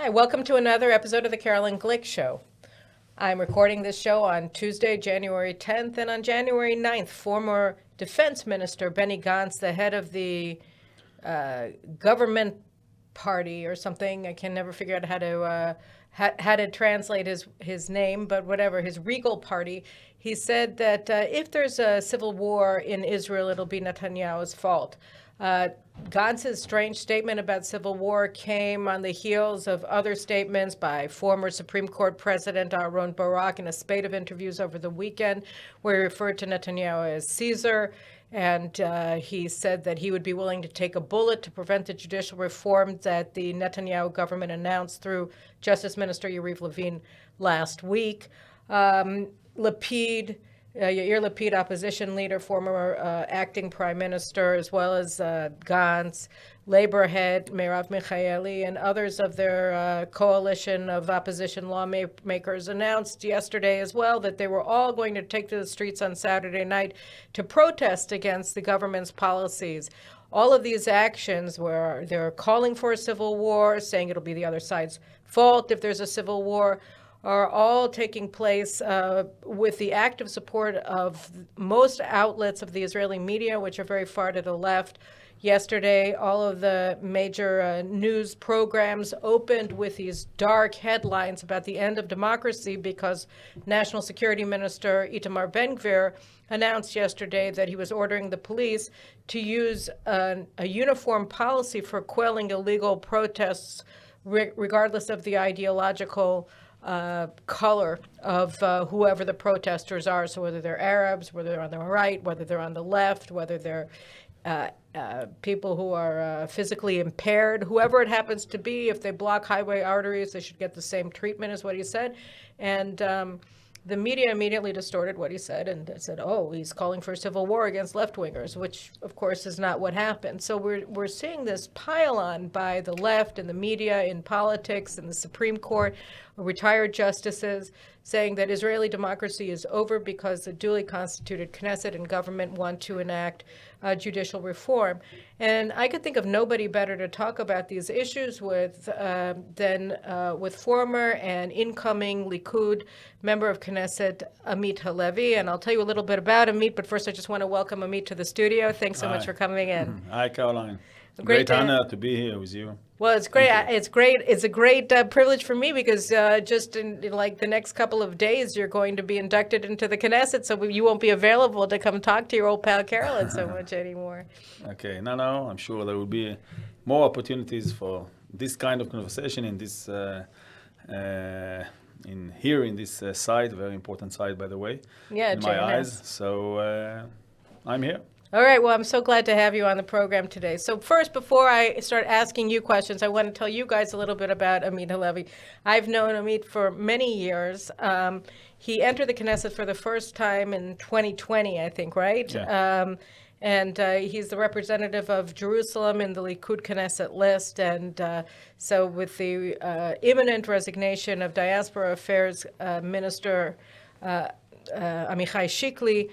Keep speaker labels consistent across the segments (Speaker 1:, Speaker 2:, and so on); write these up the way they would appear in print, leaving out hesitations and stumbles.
Speaker 1: Hi, welcome to another episode of the Carolyn Glick Show. I'm recording this show on Tuesday, January 10th, and on January 9th, former Defense Minister Benny Gantz, the head of the government party or something, I can never figure out how to translate his name, but whatever, his Regal party, he said that if there's a civil war in Israel, it'll be Netanyahu's fault. Gantz's strange statement about civil war came on the heels of other statements by former Supreme Court President Aaron Barak in a spate of interviews over the weekend, where he referred to Netanyahu as Caesar, and he said that he would be willing to take a bullet to prevent the judicial reform that the Netanyahu government announced through Justice Minister Yariv Levin last week. Yair Lapid, opposition leader, former acting prime minister, as well as Gantz, labor head Merav Michaeli, and others of their coalition of opposition lawmakers announced yesterday as well that they were all going to take to the streets on Saturday night to protest against the government's policies. All of these actions where they're calling for a civil war, saying it'll be the other side's fault if there's a civil war, are all taking place with the active support of most outlets of the Israeli media, which are very far to the left. Yesterday, all of the major news programs opened with these dark headlines about the end of democracy because National Security Minister Itamar Ben-Gvir announced yesterday that he was ordering the police to use a uniform policy for quelling illegal protests, regardless of the ideological color of whoever the protesters are. So whether they're Arabs, whether they're on the right, whether they're on the left, whether they're people who are physically impaired, whoever it happens to be, if they block highway arteries, they should get the same treatment as what he said. And the media immediately distorted what he said and said, oh, he's calling for a civil war against left-wingers, which, of course, is not what happened. So we're seeing this pile-on by the left and the media in politics and the Supreme Court, retired justices, saying that Israeli democracy is over because the duly constituted Knesset and government want to enact judicial reform. And I could think of nobody better to talk about these issues with than with former and incoming Likud member of Knesset, Amit Halevi. And I'll tell you a little bit about Amit, but first I just want to welcome Amit to the studio. Thanks so much for coming in.
Speaker 2: Hi, Caroline. Great honor to be here with you.
Speaker 1: Well, it's great. It's great. It's a great privilege for me because just in like the next couple of days, you're going to be inducted into the Knesset, so you won't be available to come talk to your old pal Carolyn so much anymore.
Speaker 2: Okay. No. I'm sure there will be more opportunities for this kind of conversation in this in this site, a very important site, by the way.
Speaker 1: Yeah,
Speaker 2: in my eyes. So I'm here.
Speaker 1: All right. Well, I'm so glad to have you on the program today. So first, before I start asking you questions, I want to tell you guys a little bit about Amit Halevi. I've known Amit for many years. He entered the Knesset for the first time in 2020, I think, right?
Speaker 2: Yeah.
Speaker 1: And he's the representative of Jerusalem in the Likud Knesset list. And so with the imminent resignation of Diaspora Affairs Minister Amichai Shikli,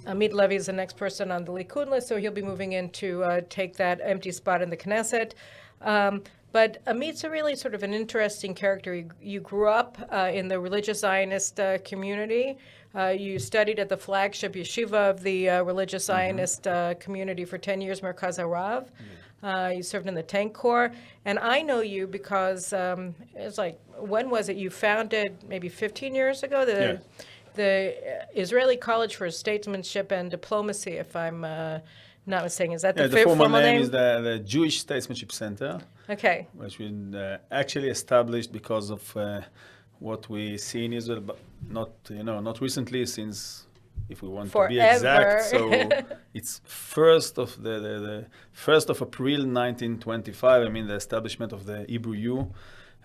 Speaker 1: Amit Levy is the next person on the Likud list, so he'll be moving in to take that empty spot in the Knesset. But Amit's a really sort of an interesting character. You grew up in the religious Zionist community. You studied at the flagship yeshiva of the religious Zionist community for 10 years, Merkaz Harav. You served in the Tank Corps. And I know you because it's like, when was it? You founded maybe 15 years ago? The Israeli College for Statesmanship and Diplomacy, if I'm not mistaken. Is that the
Speaker 2: formal name? Is the Jewish Statesmanship Center.
Speaker 1: Okay.
Speaker 2: Which we actually established because of what we see in Israel, but not recently, since, if we want to be exact, so it's first of April 1925. I mean, the establishment of the Hebrew U,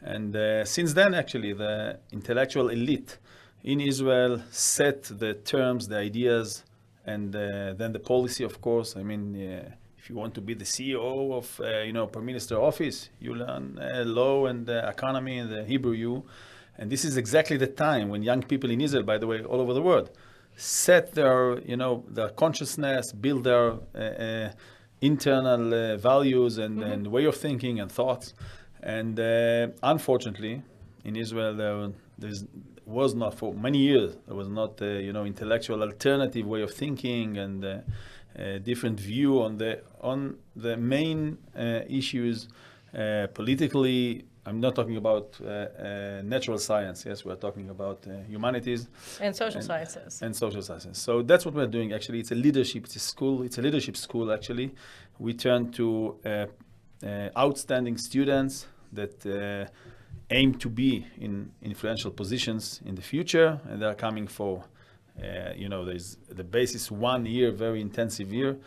Speaker 2: and since then, actually, the intellectual elite in Israel set the terms, the ideas, and then the policy, of course. I mean, if you want to be the CEO of, Prime Minister office, you learn law and economy in the Hebrew U. And this is exactly the time when young people in Israel, by the way, all over the world, set their consciousness, build their internal values and way of thinking and thoughts. And unfortunately, in Israel, there was not, for many years, there was not intellectual alternative way of thinking and different view on the main issues politically. I'm not talking about natural science. Yes, we're talking about humanities
Speaker 1: and social sciences.
Speaker 2: And social sciences. So that's what we're doing. Actually, it's a leadership. It's a school. It's a leadership school. Actually, we turn to outstanding students that aim to be in influential positions in the future, and they're coming for, there's the basis 1 year, very intensive year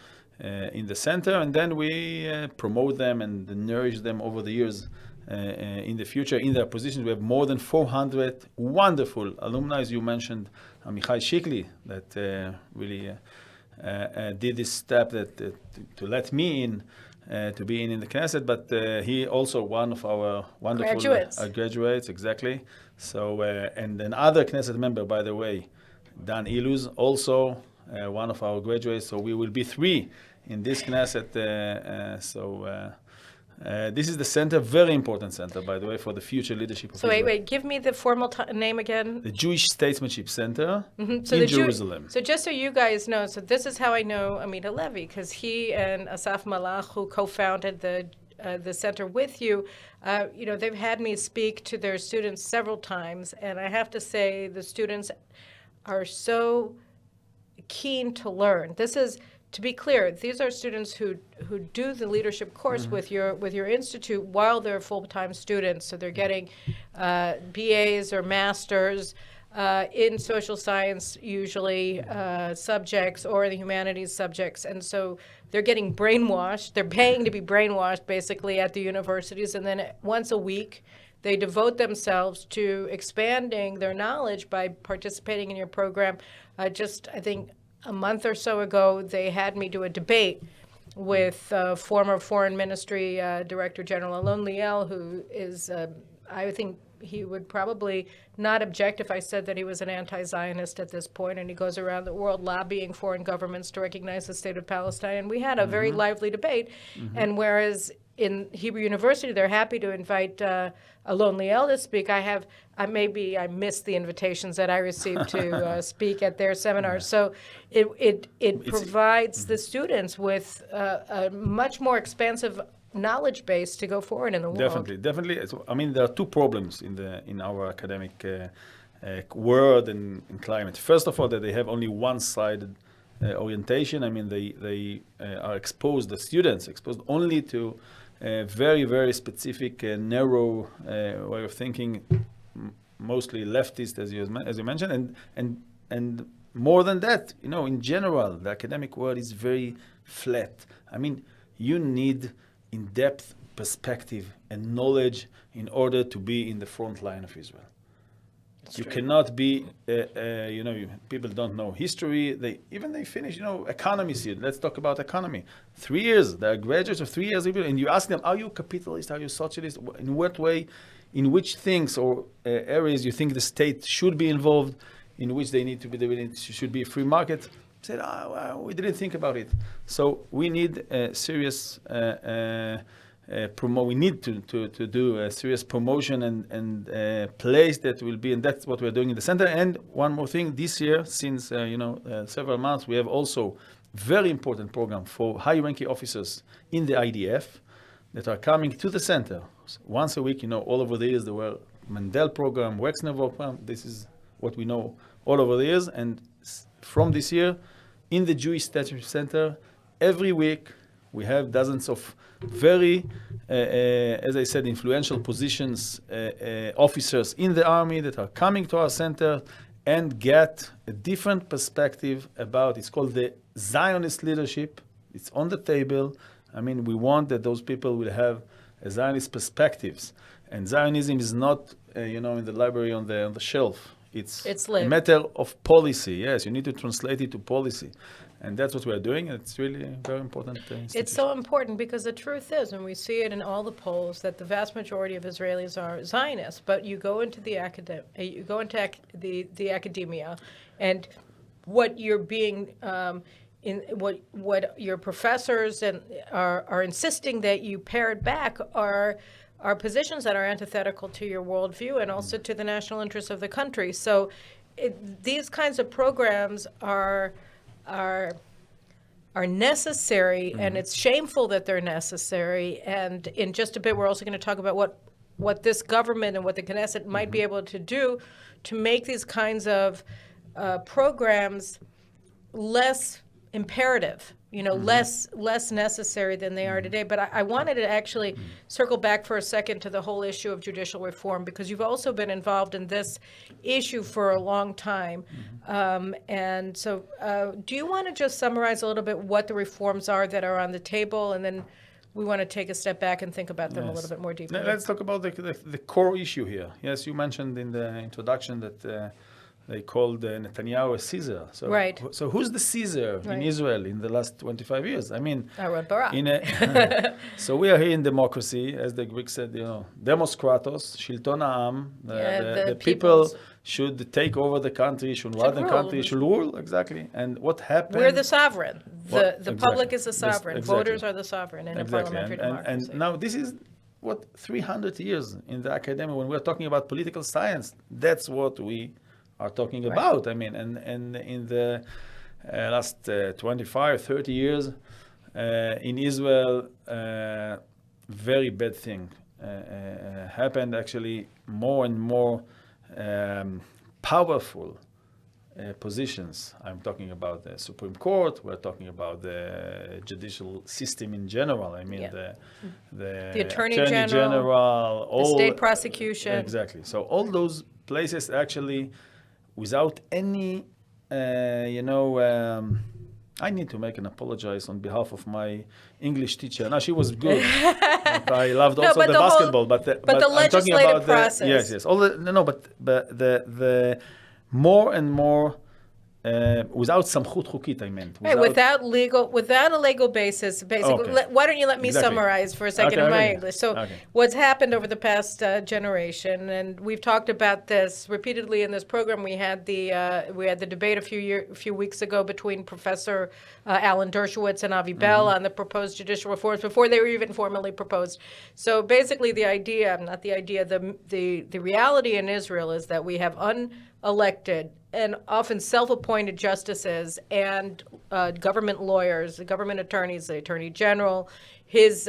Speaker 2: in the center, and then we promote them and nourish them over the years in the future in their positions. We have more than 400 wonderful alumni, as you mentioned, Amichai Shikli, that really did this step to let me in. To be in the Knesset, but he also one of our wonderful graduates, exactly. So, and another Knesset member, by the way, Dan Iluz, also one of our graduates. So we will be 3 in this Knesset. This is the center, very important center, by the way, for the future leadership of Israel.
Speaker 1: So wait, give me the formal name again.
Speaker 2: The Jewish Statesmanship Center in Jerusalem.
Speaker 1: So just so you guys know, so this is how I know Amit Halevi, because he and Asaf Malach, who co-founded the center with you, they've had me speak to their students several times, and I have to say the students are so keen to learn. This is, to be clear, these are students who do the leadership course with your institute while they're full-time students. So they're getting BAs or masters in social science, usually subjects, or the humanities subjects. And so they're getting brainwashed. They're paying to be brainwashed, basically, at the universities. And then once a week, they devote themselves to expanding their knowledge by participating in your program. I think, a month or so ago, they had me do a debate with former Foreign Ministry Director General Alon Liel, who is, I think he would probably not object if I said that he was an anti-Zionist at this point, and he goes around the world lobbying foreign governments to recognize the state of Palestine. And we had a very lively debate. And whereas in Hebrew University, they're happy to invite Alon Liel to speak. I missed the invitations that I received to speak at their seminars. So it provides the students with a much more expansive knowledge base to go forward in the world.
Speaker 2: Definitely. I mean, there are 2 problems in our academic world and climate. First of all, that they have only one-sided orientation. I mean, they are exposed, the students exposed only to a very, very specific, narrow way of thinking, mostly leftist, as you mentioned, and more than that, in general, the academic world is very flat. I mean, you need in-depth perspective and knowledge in order to be in the front line of Israel. You cannot be, people don't know history. They finish, economy. Let's talk about economy. 3 years, they are graduates of 3 years, and you ask them, are you capitalist, are you socialist? In what way, in which things or areas you think the state should be involved, in which they should be a free market? Said, we didn't think about it. So we need a serious we need to do a serious promotion and place that will be, and that's what we're doing in the center. And one more thing, this year, since several months, we have also very important program for high-ranking officers in the IDF that are coming to the center once a week. All over the years there were Mendel program, Wexner program. This is what we know all over the years. And from this year, in the Jewish Statue Center, every week we have dozens of very, as I said, influential positions, officers in the army that are coming to our center and get a different perspective about, it's called the Zionist leadership. It's on the table. I mean, we want that those people will have a Zionist perspectives. And Zionism is not, in the library on the shelf. It's a matter of policy. Yes, you need to translate it to policy. And that's what we're doing. It's really a very important
Speaker 1: It's so important because the truth is, and we see it in all the polls, that the vast majority of Israelis are Zionists. But you go into the academia, and what you're being what your professors and are insisting that you parrot back are are positions that are antithetical to your worldview and also to the national interests of the country. So these kinds of programs are necessary, and it's shameful that they're necessary. And in just a bit, we're also going to talk about what this government and what the Knesset might be able to do to make these kinds of programs less imperative, less necessary than they are today. But I wanted to actually circle back for a second to the whole issue of judicial reform, because you've also been involved in this issue for a long time. And so do you want to just summarize a little bit what the reforms are that are on the table, and then we want to take a step back and think about them a little bit more deeply?
Speaker 2: Let's talk about the core issue here. Yes, you mentioned in the introduction that they called Netanyahu a Caesar. So,
Speaker 1: right.
Speaker 2: So who's the Caesar in Israel in the last 25 years? I mean,
Speaker 1: Aaron Barak.
Speaker 2: So we are here in democracy, as the Greeks said, demos kratos, shilton ha'am. The people should take over the country, should run the country, should rule, exactly. And what happened?
Speaker 1: We're the sovereign. The
Speaker 2: Exactly.
Speaker 1: public is the sovereign.
Speaker 2: Exactly.
Speaker 1: Voters are the sovereign in a parliamentary democracy.
Speaker 2: And now this is, 300 years in the academy, when we're talking about political science, that's what we are talking about. I mean, and in the last 25, 30 years in Israel, very bad thing happened. Actually, more and more powerful positions. I'm talking about the Supreme Court. We're talking about the judicial system in general. I mean, the
Speaker 1: Attorney General,
Speaker 2: all,
Speaker 1: the state prosecution.
Speaker 2: Exactly. So all those places actually, without any, I need to make an apologize on behalf of my English teacher. No, she was good. I loved also the basketball, but
Speaker 1: the
Speaker 2: I'm talking
Speaker 1: legislative
Speaker 2: about
Speaker 1: process.
Speaker 2: yes. All the more and more without samchut chukit, I meant.
Speaker 1: Without a legal basis, basically.
Speaker 2: Okay.
Speaker 1: Why don't you let me summarize for a second in my English? So what's happened over the past generation, and we've talked about this repeatedly in this program. We had the debate a few weeks ago between Professor Alan Dershowitz and Avi Bell on the proposed judicial reforms before they were even formally proposed. So basically the reality in Israel is that we have unelected and often self-appointed justices and government lawyers, government attorneys, the Attorney General, his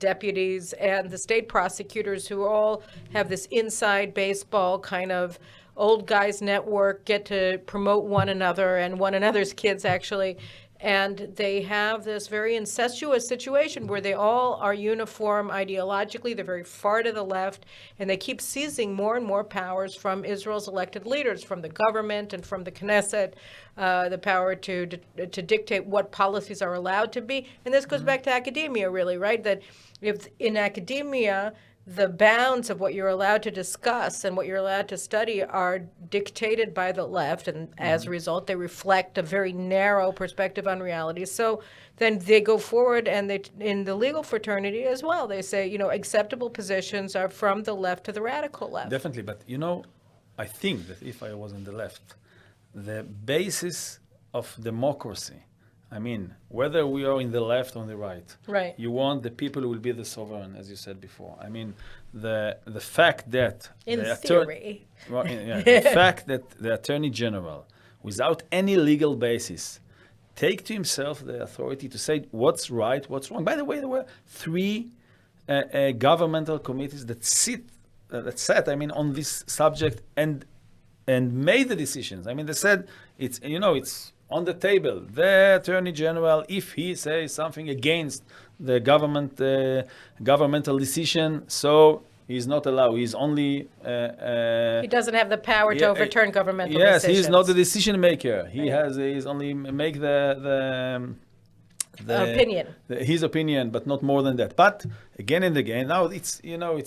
Speaker 1: deputies, and the state prosecutors, who all have this inside baseball kind of old guys network, get to promote one another and one another's kids, actually. And they have this very incestuous situation where they all are uniform ideologically. They're very far to the left, and they keep seizing more and more powers from Israel's elected leaders, from the government and from the Knesset, the power to dictate what policies are allowed to be. And this goes back to academia, really, right? That if in academia, the bounds of what you're allowed to discuss and what you're allowed to study are dictated by the left, and as a result, they reflect a very narrow perspective on reality. So then they go forward, and they, in the legal fraternity as well, they say, acceptable positions are from the left to the radical left.
Speaker 2: Definitely, but I think that if I was on the left, the basis of democracy, I mean, whether we are in the left or on the right, you want the people who will be the sovereign, as you said before. I mean, the fact that
Speaker 1: theory,
Speaker 2: the fact that the Attorney General, without any legal basis, take to himself the authority to say what's right, what's wrong. By the way, there were 3 governmental committees that sat, on this subject and made the decisions. I mean, they said it's on the table. The Attorney General, if he says something against the governmental decision, so he's not allowed. He's only...
Speaker 1: he doesn't have the power to overturn governmental decisions.
Speaker 2: Yes, he's not the decision maker. He's only make the
Speaker 1: opinion.
Speaker 2: His opinion, but not more than that. But again and again, now it's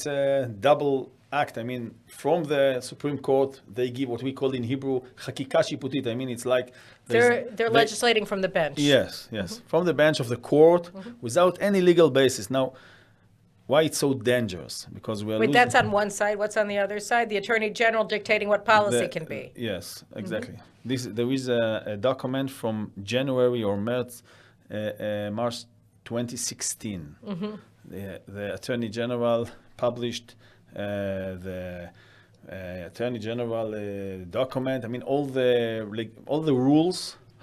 Speaker 2: a double act. I mean, from the Supreme Court, they give what we call in Hebrew chakika shiputit. I mean, it's like
Speaker 1: they're legislating from the bench.
Speaker 2: Yes, from the bench of the court without any legal basis. Now, why it's so dangerous? Because we are losing.
Speaker 1: That's on one side. What's on the other side? The Attorney General dictating what policy can be.
Speaker 2: Yes, exactly. There is a document from January or March 2016. The Attorney General published the Attorney General document. I mean, all the rules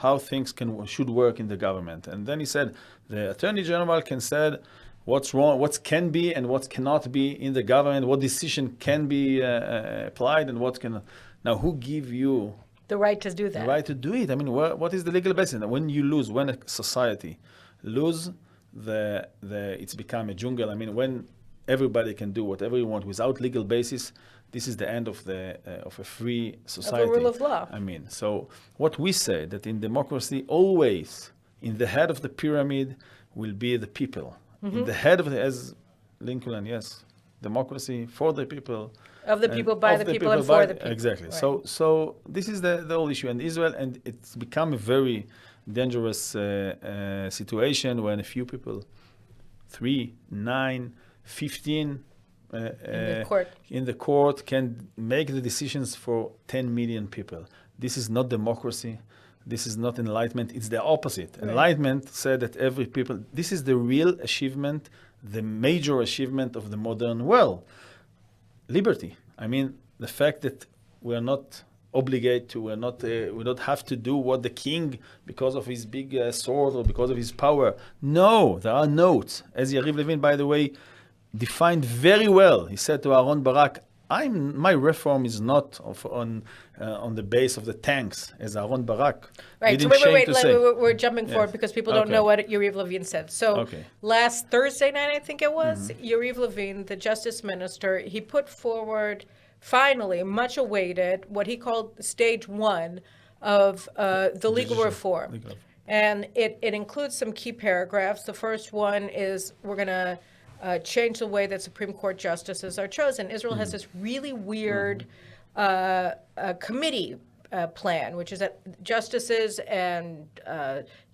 Speaker 2: how things should work in the government. And then he said the Attorney General can say what's wrong, what can be and what cannot be in the government, what decision can be applied and what can. Now, who give you
Speaker 1: the right to do that?
Speaker 2: The right to do it. I mean, what is the legal basis? When you lose, when a society lose it's become a jungle. I mean, when everybody can do whatever you want without legal basis, this is the end of a free society.
Speaker 1: Of a rule of law.
Speaker 2: I mean, so what we say that in democracy, always in the head of the pyramid will be the people. In the head of as Lincoln, yes, democracy for the people.
Speaker 1: Of the people, by the people, and for the people.
Speaker 2: Exactly.
Speaker 1: Right.
Speaker 2: So this is the whole issue in Israel, and it's become a very dangerous situation when a few people, 3, 9, 15 in the court can make the decisions for 10 million people. This is not democracy. This is not enlightenment. It's the opposite. Right. Enlightenment said that every people, this is the real achievement, the major achievement of the modern world. Liberty. I mean, the fact that we are not obligated to, we don't have to do what the king, because of his big sword or because of his power. No, there are notes. As Yariv Levin, by the way, defined very well. He said to Aaron Barak, my reform is not on the base of the tanks, as Aaron Barak.
Speaker 1: Right. So wait. We're jumping forward because people don't know what Yariv Levin said. So last Thursday night, I think it was, Yariv Levin, the Justice Minister, he put forward, finally, much awaited, what he called stage 1 of the legal reform. And it includes some key paragraphs. The first one is we're going to change the way that Supreme Court justices are chosen. Israel has this really weird committee plan, which is that justices and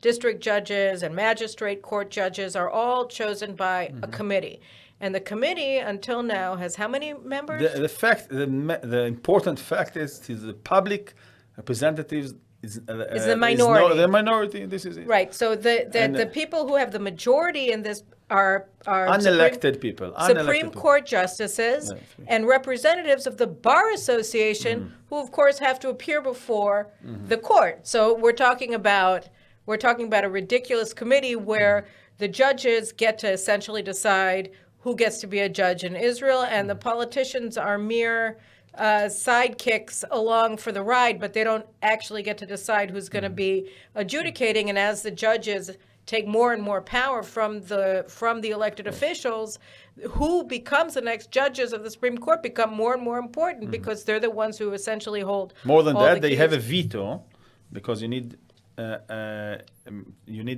Speaker 1: district judges and magistrate court judges are all chosen by a committee. And the committee, until now, has how many members?
Speaker 2: The important fact is the public representatives is the
Speaker 1: minority.
Speaker 2: The minority. This is it.
Speaker 1: Right. So the people who have the majority in this are
Speaker 2: unelected people.
Speaker 1: Supreme Court justices and representatives of the Bar Association, who of course have to appear before the court. So we're talking about a ridiculous committee where the judges get to essentially decide who gets to be a judge in Israel, and the politicians are mere sidekicks along for the ride, but they don't actually get to decide who's going to be adjudicating. And as the judges take more and more power from the elected officials, who becomes the next judges of the Supreme Court become more and more important because they're the ones who essentially hold
Speaker 2: more than that. They have a veto because you need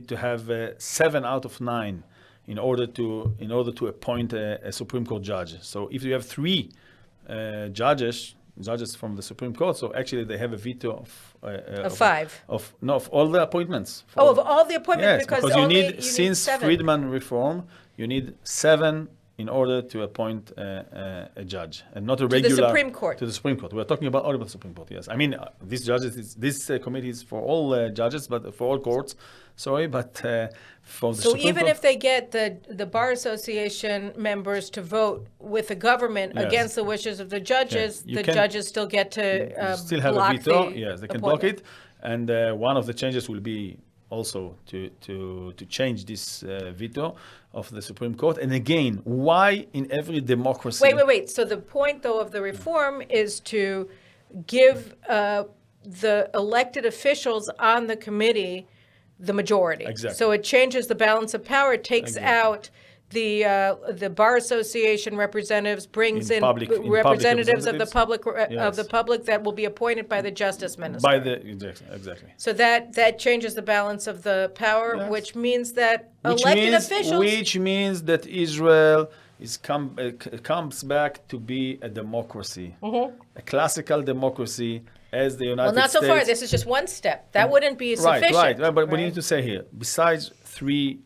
Speaker 2: to have 7 out of 9 in order to appoint a Supreme Court judge. So if you have 3 judges from the Supreme Court, so actually they have a veto of
Speaker 1: 5
Speaker 2: of all the appointments.
Speaker 1: Of all the appointments,
Speaker 2: yes, because you need since Friedman reform, you need 7 in order to appoint a judge, and not a regular
Speaker 1: to the Supreme Court.
Speaker 2: To the Supreme Court, we're talking about all of the Supreme Court. Yes, I mean this committee is for all judges, but for all courts. Sorry, but for the Supreme
Speaker 1: even
Speaker 2: Court,
Speaker 1: if they get the Bar Association members to vote with the government against the wishes of the judges, judges still get to
Speaker 2: still have
Speaker 1: block
Speaker 2: a veto.
Speaker 1: the
Speaker 2: Yes, they can
Speaker 1: appointment.
Speaker 2: block it, and one of the changes will be also to change this veto of the Supreme Court. And again, why in every democracy?
Speaker 1: Wait. So the point, though, of the reform is to give the elected officials on the committee the majority.
Speaker 2: Exactly.
Speaker 1: So it changes the balance of power. It takes out the Bar Association representatives, brings in representatives of the public that will be appointed by the Justice Minister.
Speaker 2: Exactly.
Speaker 1: So that changes the balance of the power, which means that elected officials.
Speaker 2: Which means that Israel comes back to be a democracy, a classical democracy. As the United States.
Speaker 1: Well, not so far. This is just one step. That wouldn't be sufficient.
Speaker 2: Right. But we need to say here, besides 3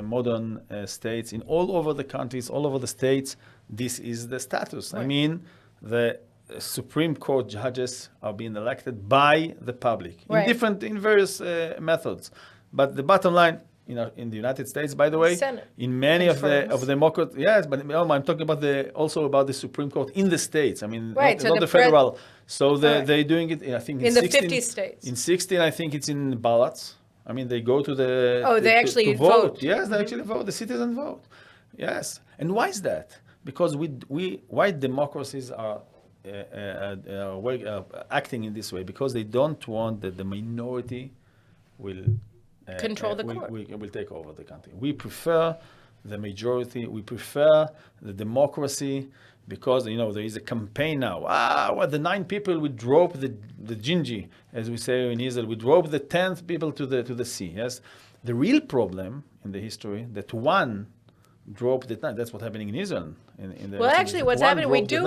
Speaker 2: modern states in all over the countries, all over the states, this is the status. Right. I mean, the Supreme Court judges are being elected by the public in various methods. But the bottom line, in the United States, by the way,
Speaker 1: Senate
Speaker 2: in many of
Speaker 1: confirms.
Speaker 2: the democrat, yes, but I'm talking about also about the Supreme Court in the states. I mean,
Speaker 1: Right,
Speaker 2: not,
Speaker 1: so
Speaker 2: not
Speaker 1: the
Speaker 2: the federal. So
Speaker 1: Right.
Speaker 2: they're doing it. I think
Speaker 1: In the
Speaker 2: 16,
Speaker 1: 50 states.
Speaker 2: In 16, I think it's in ballots. I mean, they go to the
Speaker 1: Oh, they
Speaker 2: to
Speaker 1: actually
Speaker 2: vote.
Speaker 1: vote.
Speaker 2: Yes, they actually vote. The citizens vote. Yes, and why is that? Because we white democracies are acting in this way because they don't want that the minority will
Speaker 1: Control the court.
Speaker 2: will take over the country. We prefer the majority. We prefer the democracy because there is a campaign now. The 9 people we drop the gingy, as we say in Israel, we drop the 10th people to the sea. Yes, the real problem in the history that one dropped the 9. That's what's happening in Israel.
Speaker 1: Well, actually, what's happening? We do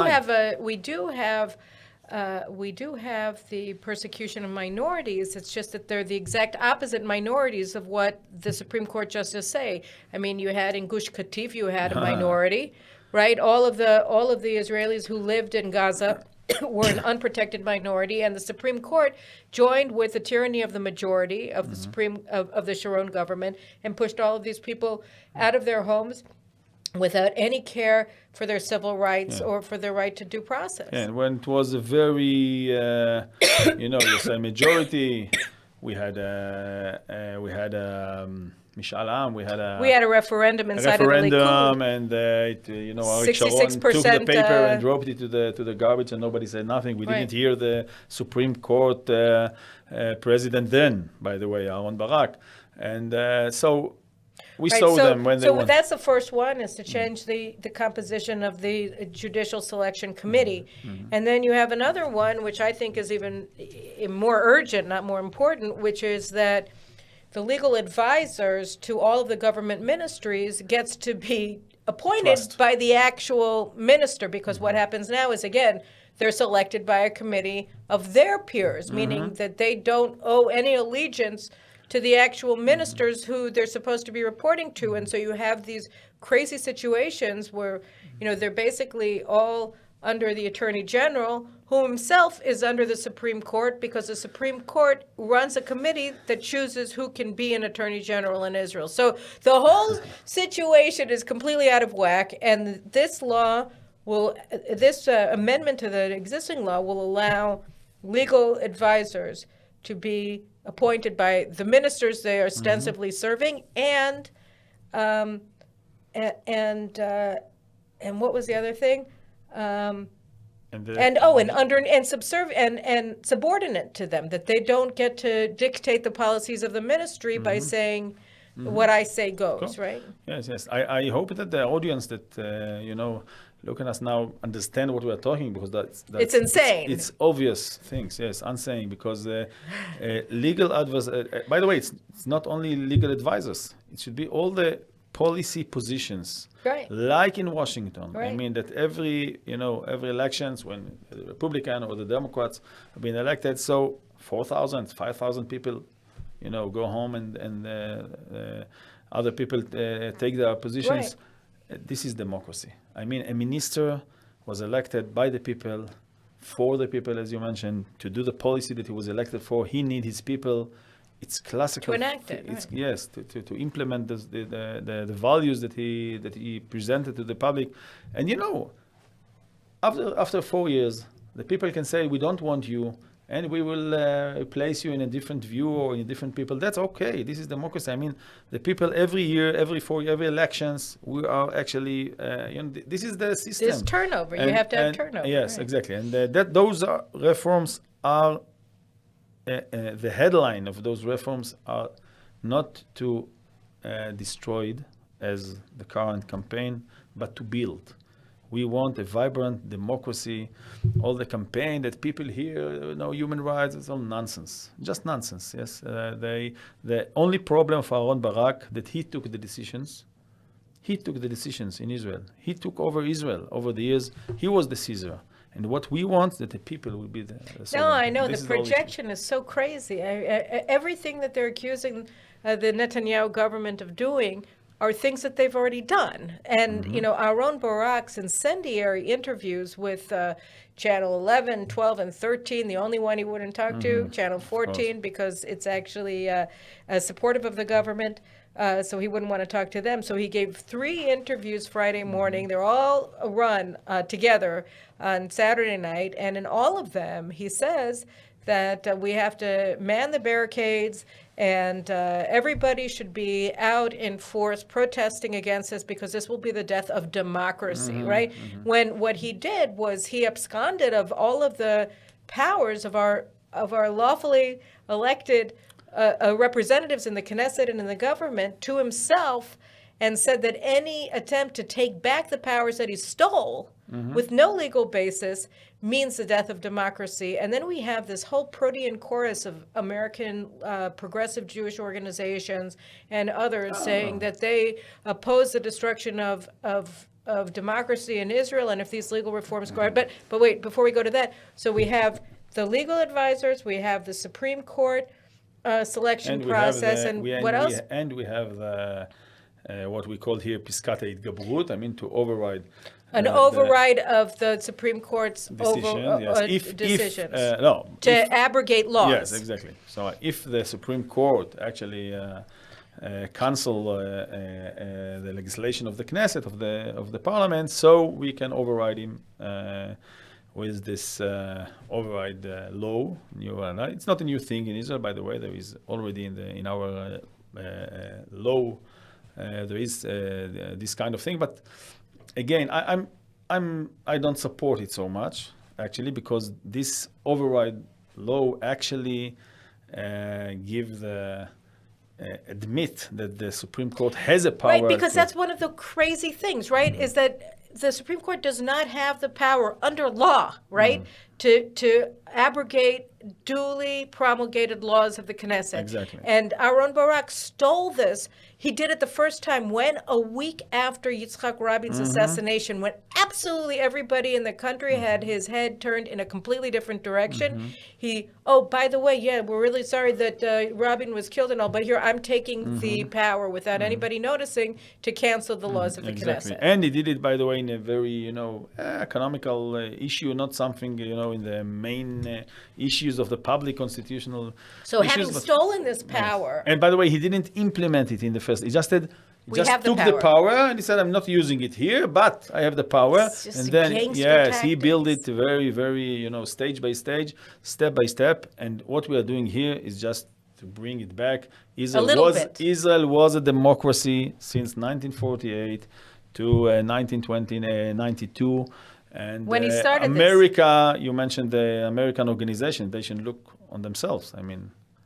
Speaker 1: have the persecution of minorities. It's just that they're the exact opposite minorities of what the Supreme Court justices say. I mean, you had in Gush Katif, you had a minority, right? All of the Israelis who lived in Gaza were an unprotected minority, and the Supreme Court joined with the tyranny of the majority of the of the Sharon government and pushed all of these people out of their homes without any care for their civil rights or for their right to due process.
Speaker 2: And when it was a very, you say majority, we had Mishal Am, we had a
Speaker 1: referendum inside
Speaker 2: referendum,
Speaker 1: of the Likud.
Speaker 2: and Arik Sharon took the paper and dropped it to the garbage, and nobody said nothing. We didn't hear the Supreme Court president then, by the way, Aaron Barak, and so. We saw them when they won.
Speaker 1: So that's the first one, is to change the composition of the Judicial Selection Committee. And then you have another one, which I think is even more urgent, not more important, which is that the legal advisors to all of the government ministries gets to be appointed by the actual minister, because what happens now is, again, they're selected by a committee of their peers, meaning that they don't owe any allegiance to the actual ministers who they're supposed to be reporting to. And so you have these crazy situations where, they're basically all under the Attorney General, who himself is under the Supreme Court, because the Supreme Court runs a committee that chooses who can be an Attorney General in Israel. So the whole situation is completely out of whack, and this amendment to the existing law will allow legal advisors to be appointed by the ministers they are ostensibly serving, and what was the other thing? Subordinate to them, that they don't get to dictate the policies of the ministry by saying what I say goes, right?
Speaker 2: Yes. I hope that the audience that look at us now understand what we are talking, because that's
Speaker 1: it's insane.
Speaker 2: It's obvious things, yes, insane, because legal advice. By the way, it's not only legal advisors. It should be all the policy positions,
Speaker 1: right?
Speaker 2: Like in Washington.
Speaker 1: Right.
Speaker 2: I mean that every elections, when the Republican or the Democrats have been elected, so 4,000, 5,000 people, go home and other people take their positions.
Speaker 1: Right.
Speaker 2: This is democracy. I mean, a minister was elected by the people, for the people, as you mentioned, to do the policy that he was elected for. He needs his people. It's classical.
Speaker 1: To enact it.
Speaker 2: It's,
Speaker 1: right.
Speaker 2: Yes, to implement the values that he presented to the public. And after 4 years, the people can say, we don't want you, and we will place you in a different view or in different people. That's okay. This is democracy. I mean, the people every year, every 4 years, every elections, we are actually, this is the system.
Speaker 1: There's turnover. You have to have turnover.
Speaker 2: Yes,
Speaker 1: right.
Speaker 2: exactly. And those reforms are, the headline of those reforms are not to destroy, as the current campaign, but to build. We want a vibrant democracy. All the campaign that people hear, human rights, it's all nonsense. Just nonsense, yes. The only problem for Aaron Barak, that he took the decisions. He took the decisions in Israel. He took over Israel over the years. He was the Caesar. And what we want, that the people will be the sovereign.
Speaker 1: No, I know. The projection is so crazy. Everything that they're accusing the Netanyahu government of doing are things that they've already done. And, Aaron Barak's incendiary interviews with Channel 11, 12, and 13, the only one he wouldn't talk to, Channel 14, because it's actually supportive of the government, so he wouldn't want to talk to them. So he gave 3 interviews Friday morning. They're all run together on Saturday night, and in all of them, he says that we have to man the barricades, and everybody should be out in force protesting against this, because this will be the death of democracy, right? When what he did was he absconded of all of the powers of our lawfully elected representatives in the Knesset and in the government to himself, and said that any attempt to take back the powers that he stole with no legal basis means the death of democracy. And then we have this whole protean chorus of American progressive Jewish organizations and others saying that they oppose the destruction of democracy in Israel, and if these legal reforms go ahead. But wait, before we go to that, so we have the legal advisors, we have the Supreme Court selection process, what else?
Speaker 2: And we have the what we call here Piskat Gabrut, to override.
Speaker 1: An override of the Supreme Court's
Speaker 2: decision.
Speaker 1: To abrogate laws.
Speaker 2: Yes, exactly. So if the Supreme Court actually cancel the legislation of the Knesset, of the Parliament, so we can override him with this override law. It's not a new thing in Israel, by the way. There is already in our law there is this kind of thing, but again, I don't support it so much, actually, because this override law actually admit that the Supreme Court has a power.
Speaker 1: Right, because that's one of the crazy things, right? Is that the Supreme Court does not have the power under law, right, to abrogate duly promulgated laws of the Knesset.
Speaker 2: Exactly.
Speaker 1: And Aaron Barak stole this. He did it the first time when, a week after Yitzhak Rabin's assassination, when absolutely everybody in the country had his head turned in a completely different direction. By the way, we're really sorry that Rabin was killed and all, but here I'm taking the power without anybody noticing to cancel the laws of the Knesset.
Speaker 2: And he did it, by the way, in a very, economical issue, not something, in the main issues of the public constitutional
Speaker 1: So
Speaker 2: issues,
Speaker 1: having stolen this power...
Speaker 2: And by the way, he didn't implement it in the first. He just said, took the power and he said, I'm not using it here, but I have the power.
Speaker 1: And then,
Speaker 2: he built it very, very, stage by stage, step by step. And what we are doing here is just to bring it back. Israel was a democracy since 1948 to 1992. And
Speaker 1: when he started
Speaker 2: America, you mentioned the American organization, they should look on themselves.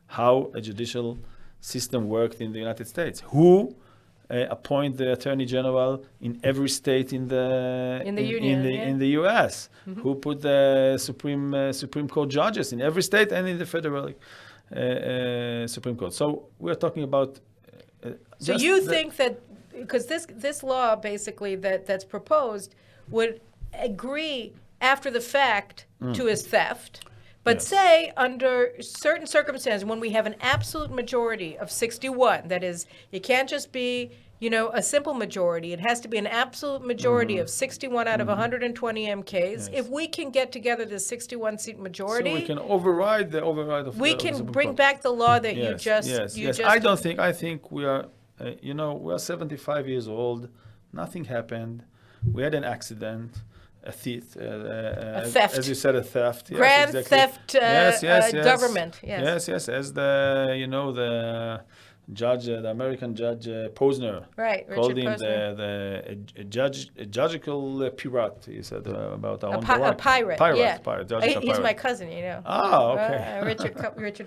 Speaker 2: How a judicial system worked in the United States. Who appoint the attorney general in every state in the union, in the U.S. Who put the Supreme Court judges in every state and in the federal Supreme Court. So we're talking about.
Speaker 1: So you think that because this law basically that's proposed would agree after the fact to his theft. But say under certain circumstances, when we have an absolute majority of 61, that is, it can't just be, a simple majority. It has to be an absolute majority of 61 out of 120 MKs. Yes. If we can get together the 61-seat majority,
Speaker 2: so we can override the override of.
Speaker 1: We can bring back the law that you just.
Speaker 2: I think we are. We are 75 years old. Nothing happened. We had an accident. A theft, as you said, a theft.
Speaker 1: Grand theft. Government.
Speaker 2: Yes. As the judge, the American judge Posner, called him the judicial pirate. He said about
Speaker 1: a pirate.
Speaker 2: Pirate.
Speaker 1: He's my cousin,
Speaker 2: okay.
Speaker 1: Richard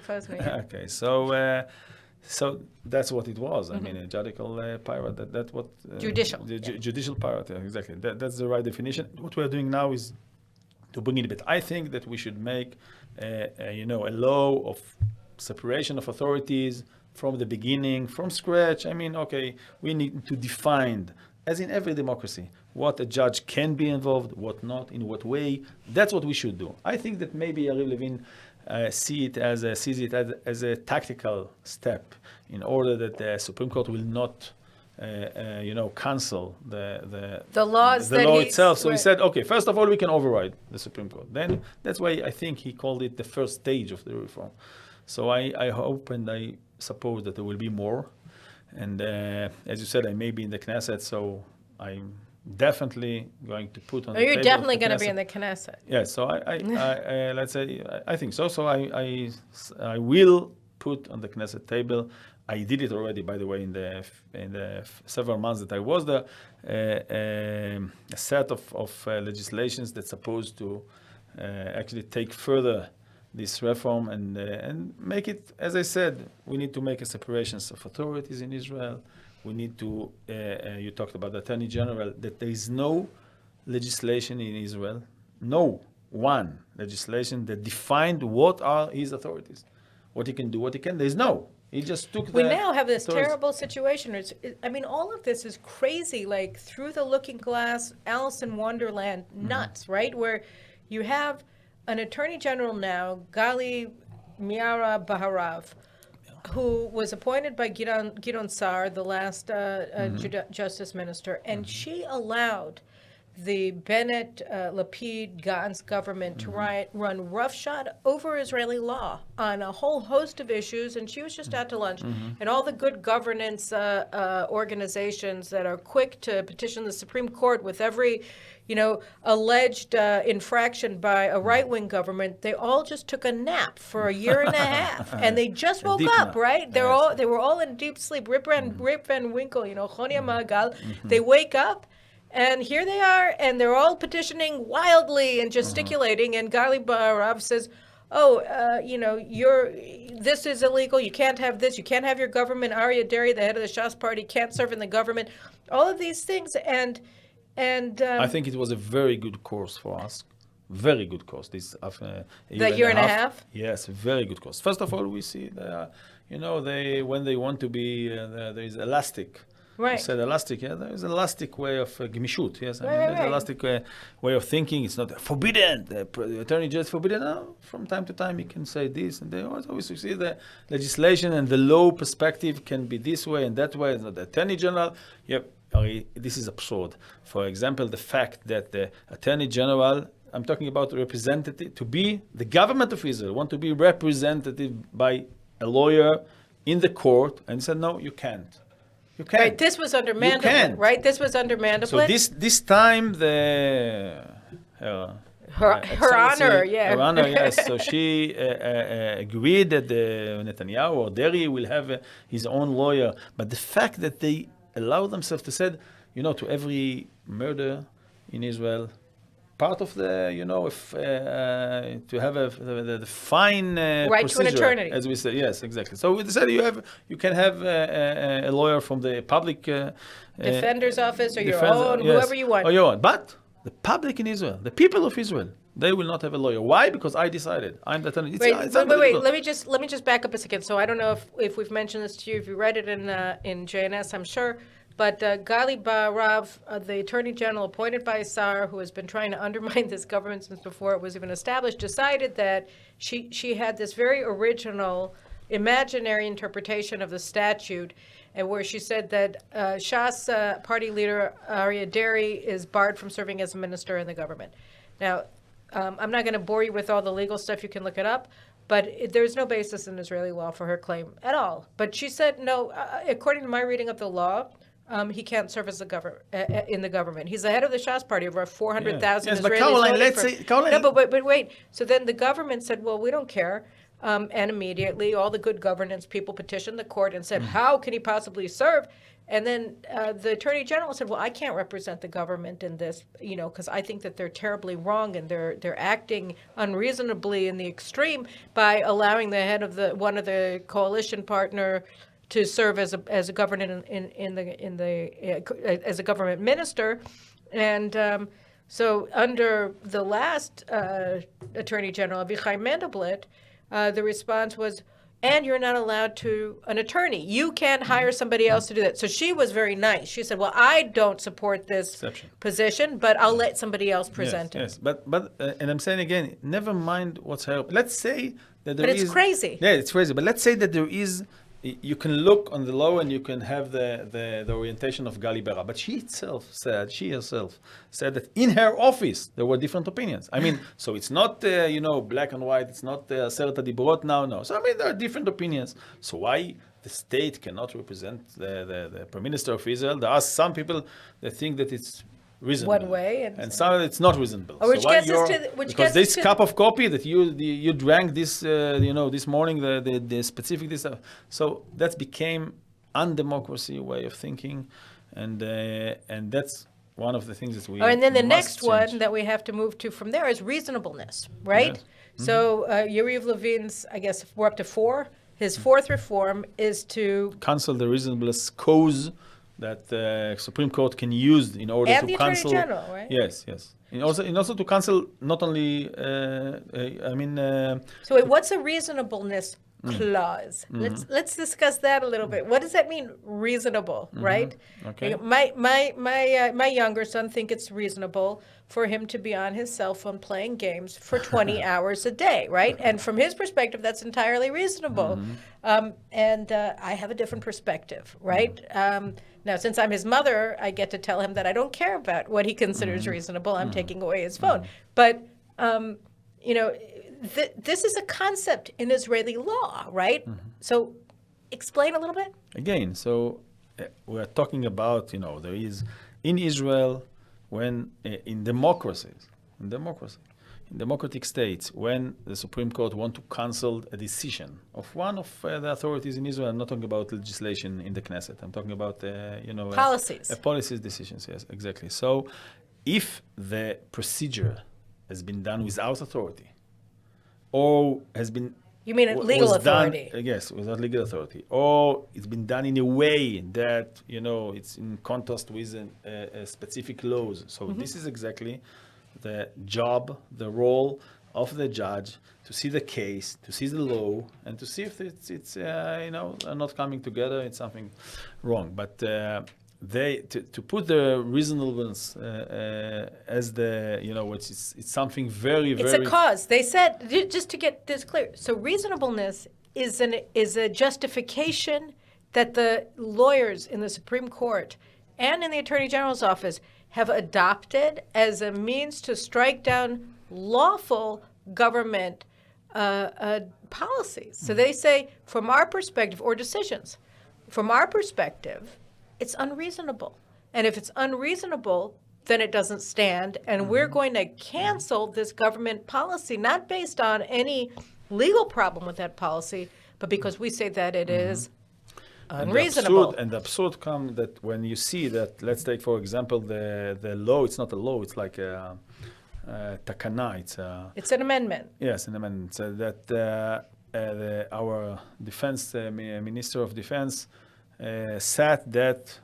Speaker 1: Posner. Yeah.
Speaker 2: Okay, so that's what it was. A judicial pirate. That's what
Speaker 1: judicial.
Speaker 2: Judicial pirate. Exactly. That's the right definition. What we are doing now is to bring it a bit. I think that we should make a law of separation of authorities from the beginning, from scratch. We need to define, as in every democracy, what a judge can be involved, what not, in what way. That's what we should do. I think that maybe Yariv Levin sees it as a tactical step in order that the Supreme Court will not cancel the
Speaker 1: laws
Speaker 2: the
Speaker 1: that
Speaker 2: law
Speaker 1: he-
Speaker 2: itself. So he
Speaker 1: right.
Speaker 2: said, okay, first of all, we can override the Supreme Court. Then that's why I think he called it the first stage of the reform. So I hope and I suppose that there will be more. And as you said, I may be in the Knesset, so I'm definitely going to put on
Speaker 1: Oh,
Speaker 2: the
Speaker 1: you're
Speaker 2: table
Speaker 1: definitely
Speaker 2: of the
Speaker 1: going to be
Speaker 2: Knesset.
Speaker 1: in the Knesset.
Speaker 2: Yeah, so I let's say I think so. So I will put on the Knesset table. I did it already, by the way, in the several months that I was there. A set of legislations that's supposed to actually take further this reform and make it, as I said, we need to make a separation of authorities in Israel. We need to. You talked about the Attorney General, that there is no legislation in Israel, no one legislation that defined what are his authorities, what he can do, what he can. There's no. He just took.
Speaker 1: We now have this
Speaker 2: authorities.
Speaker 1: terrible situation. I mean, all of this is crazy, like through the looking glass, Alice in Wonderland, nuts, right? Where you have an attorney general now, Gali Miara Baharav, who was appointed by Gideon Sar, the last Justice Minister, and she allowed the Bennett, Lapid, Gantz government to run roughshod over Israeli law on a whole host of issues. And she was just out to lunch. And all the good governance organizations that are quick to petition the Supreme Court with every, alleged infraction by a right-wing government, they all just took a nap for a year and a half. And they just woke
Speaker 2: deep
Speaker 1: up,
Speaker 2: nap.
Speaker 1: right? They were all in deep sleep. Rip Van Winkle, Chonia Magal. They wake up. And here they are, and they're all petitioning wildly and gesticulating. And Gali Baharav says, this is illegal. You can't have this. You can't have your government. Aryeh Deri, the head of the Shas party, can't serve in the government. All of these things. And
Speaker 2: I think it was a very good course for us. Very good course. This
Speaker 1: year and a half?
Speaker 2: Yes, very good course. First of all, we see when they want to be, there is elastic.
Speaker 1: Right.
Speaker 2: You said elastic, yeah? There is elastic way of gemishut, yes?
Speaker 1: Right.
Speaker 2: There's elastic way of thinking. It's not forbidden. The attorney general is forbidden. No, from time to time, he can say this, and they always see the legislation and the law perspective can be this way and that way. It's not the attorney general. Yep, this is absurd. For example, the fact that the attorney general, I'm talking about representative, to be the government of Israel, want to be represented by a lawyer in the court, and he said, no, you can't. You can't.
Speaker 1: Right, this was under Mandelblit,
Speaker 2: can't.
Speaker 1: right? This was under Mandelblit.
Speaker 2: So this time the
Speaker 1: Her Honor, yeah.
Speaker 2: Her Honor, yes. So she agreed that Netanyahu or Deri will have his own lawyer. But the fact that they allow themselves to say, to every murder in Israel, part of the, to have the fine
Speaker 1: right
Speaker 2: procedure,
Speaker 1: to an attorney,
Speaker 2: as we said. Yes, exactly. So we said you can have a lawyer from the public
Speaker 1: defender's office or your own,
Speaker 2: yes,
Speaker 1: whoever you want.
Speaker 2: or your own. But the public in Israel, the people of Israel, they will not have a lawyer. Why? Because I decided. I'm the attorney.
Speaker 1: Wait. Let me just back up a second. So I don't know if we've mentioned this to you. If you read it in JNS, I'm sure. But Gali Baharav, the Attorney General appointed by Sar, who has been trying to undermine this government since before it was even established, decided that she had this very original, imaginary interpretation of the statute, and where she said that Shas party leader Aryeh Deri is barred from serving as a minister in the government. Now, I'm not going to bore you with all the legal stuff. You can look it up. But there's no basis in Israeli law for her claim at all. But she said, no, according to my reading of the law, he can't serve as in the government. He's the head of the Shas party. Over 400,000
Speaker 2: Yes, but
Speaker 1: Israelis
Speaker 2: Caroline,
Speaker 1: voted
Speaker 2: Caroline.
Speaker 1: No, but wait. So then the government said, well, we don't care. And immediately all the good governance people petitioned the court and said, how can he possibly serve? And then the Attorney General said, well, I can't represent the government in this, because I think that they're terribly wrong and they're acting unreasonably in the extreme by allowing the head of one of the coalition partner to serve as a government as a government minister. And so under the last Attorney General, Avichai Mandelblit, the response was, and you're not allowed an attorney. You can't hire somebody else to do that. So she was very nice. She said, well, I don't support this position, but I'll let somebody else present it.
Speaker 2: Yes, but and I'm saying again, never mind what's happening. Let's say that there is...
Speaker 1: But it's crazy.
Speaker 2: Yeah, it's crazy. But let's say that there is you can look on the law and you can have the orientation of Gali Bera, but she herself said that in her office there were different opinions. I mean, so it's not black and white. It's not Aseret Dibrot now. No. So I mean, there are different opinions. So why the state cannot represent the Prime Minister of Israel? There are some people that think that it's reasonable.
Speaker 1: One way, and
Speaker 2: some it's not reasonable.
Speaker 1: Which
Speaker 2: so why
Speaker 1: gets us to
Speaker 2: because this cup of coffee that you drank this this morning the specific this so that became undemocracy way of thinking, and that's one of the things that we.
Speaker 1: Oh, and then the
Speaker 2: must
Speaker 1: next
Speaker 2: change.
Speaker 1: one that we have to move to from there is reasonableness, right?
Speaker 2: Yes.
Speaker 1: So Yariv Levin's, I guess we're up to 4. His fourth reform is to
Speaker 2: cancel the reasonableness cause that the Supreme Court can use in order
Speaker 1: and
Speaker 2: to
Speaker 1: the
Speaker 2: cancel.
Speaker 1: Attorney General, right?
Speaker 2: Yes. And also to cancel not only.
Speaker 1: So wait, what's a reasonableness clause? Let's discuss that a little bit. What does that mean, reasonable, right?
Speaker 2: Okay.
Speaker 1: My younger son think it's reasonable for him to be on his cell phone playing games for 20 hours a day, right? And from his perspective, that's entirely reasonable. And I have a different perspective, right? Now, since I'm his mother, I get to tell him that I don't care about what he considers reasonable. I'm taking away his phone. But, this is a concept in Israeli law, right? So explain a little bit.
Speaker 2: Again, so we are talking about, there is in Israel, when in democratic states, when the Supreme Court want to cancel a decision of one of the authorities in Israel, I'm not talking about legislation in the Knesset, I'm talking about,
Speaker 1: Policies.
Speaker 2: Policies decisions, yes, exactly. So if the procedure has been done without authority, or has been
Speaker 1: You mean legal authority?
Speaker 2: Yes, without legal authority. Or it's been done in a way that, it's in contrast with a specific laws. So this is exactly the job, the role of the judge to see the case, to see the law, and to see if it's not coming together, it's something wrong. But to put the reasonableness as the it's something very
Speaker 1: It's a cause. They said, just to get this clear, so reasonableness is a justification that the lawyers in the Supreme Court and in the Attorney General's office have adopted as a means to strike down lawful government policies. So they say, from our perspective, or decisions, from our perspective, it's unreasonable. And if it's unreasonable, then it doesn't stand. And we're going to cancel this government policy, not based on any legal problem with that policy, but because we say that it is unreasonable.
Speaker 2: And the absurd comes that when you see that, let's take, for example, the law, it's not a law, it's like a takana.
Speaker 1: It's an amendment.
Speaker 2: Yes, an amendment. So that our defense, Minister of Defense, said that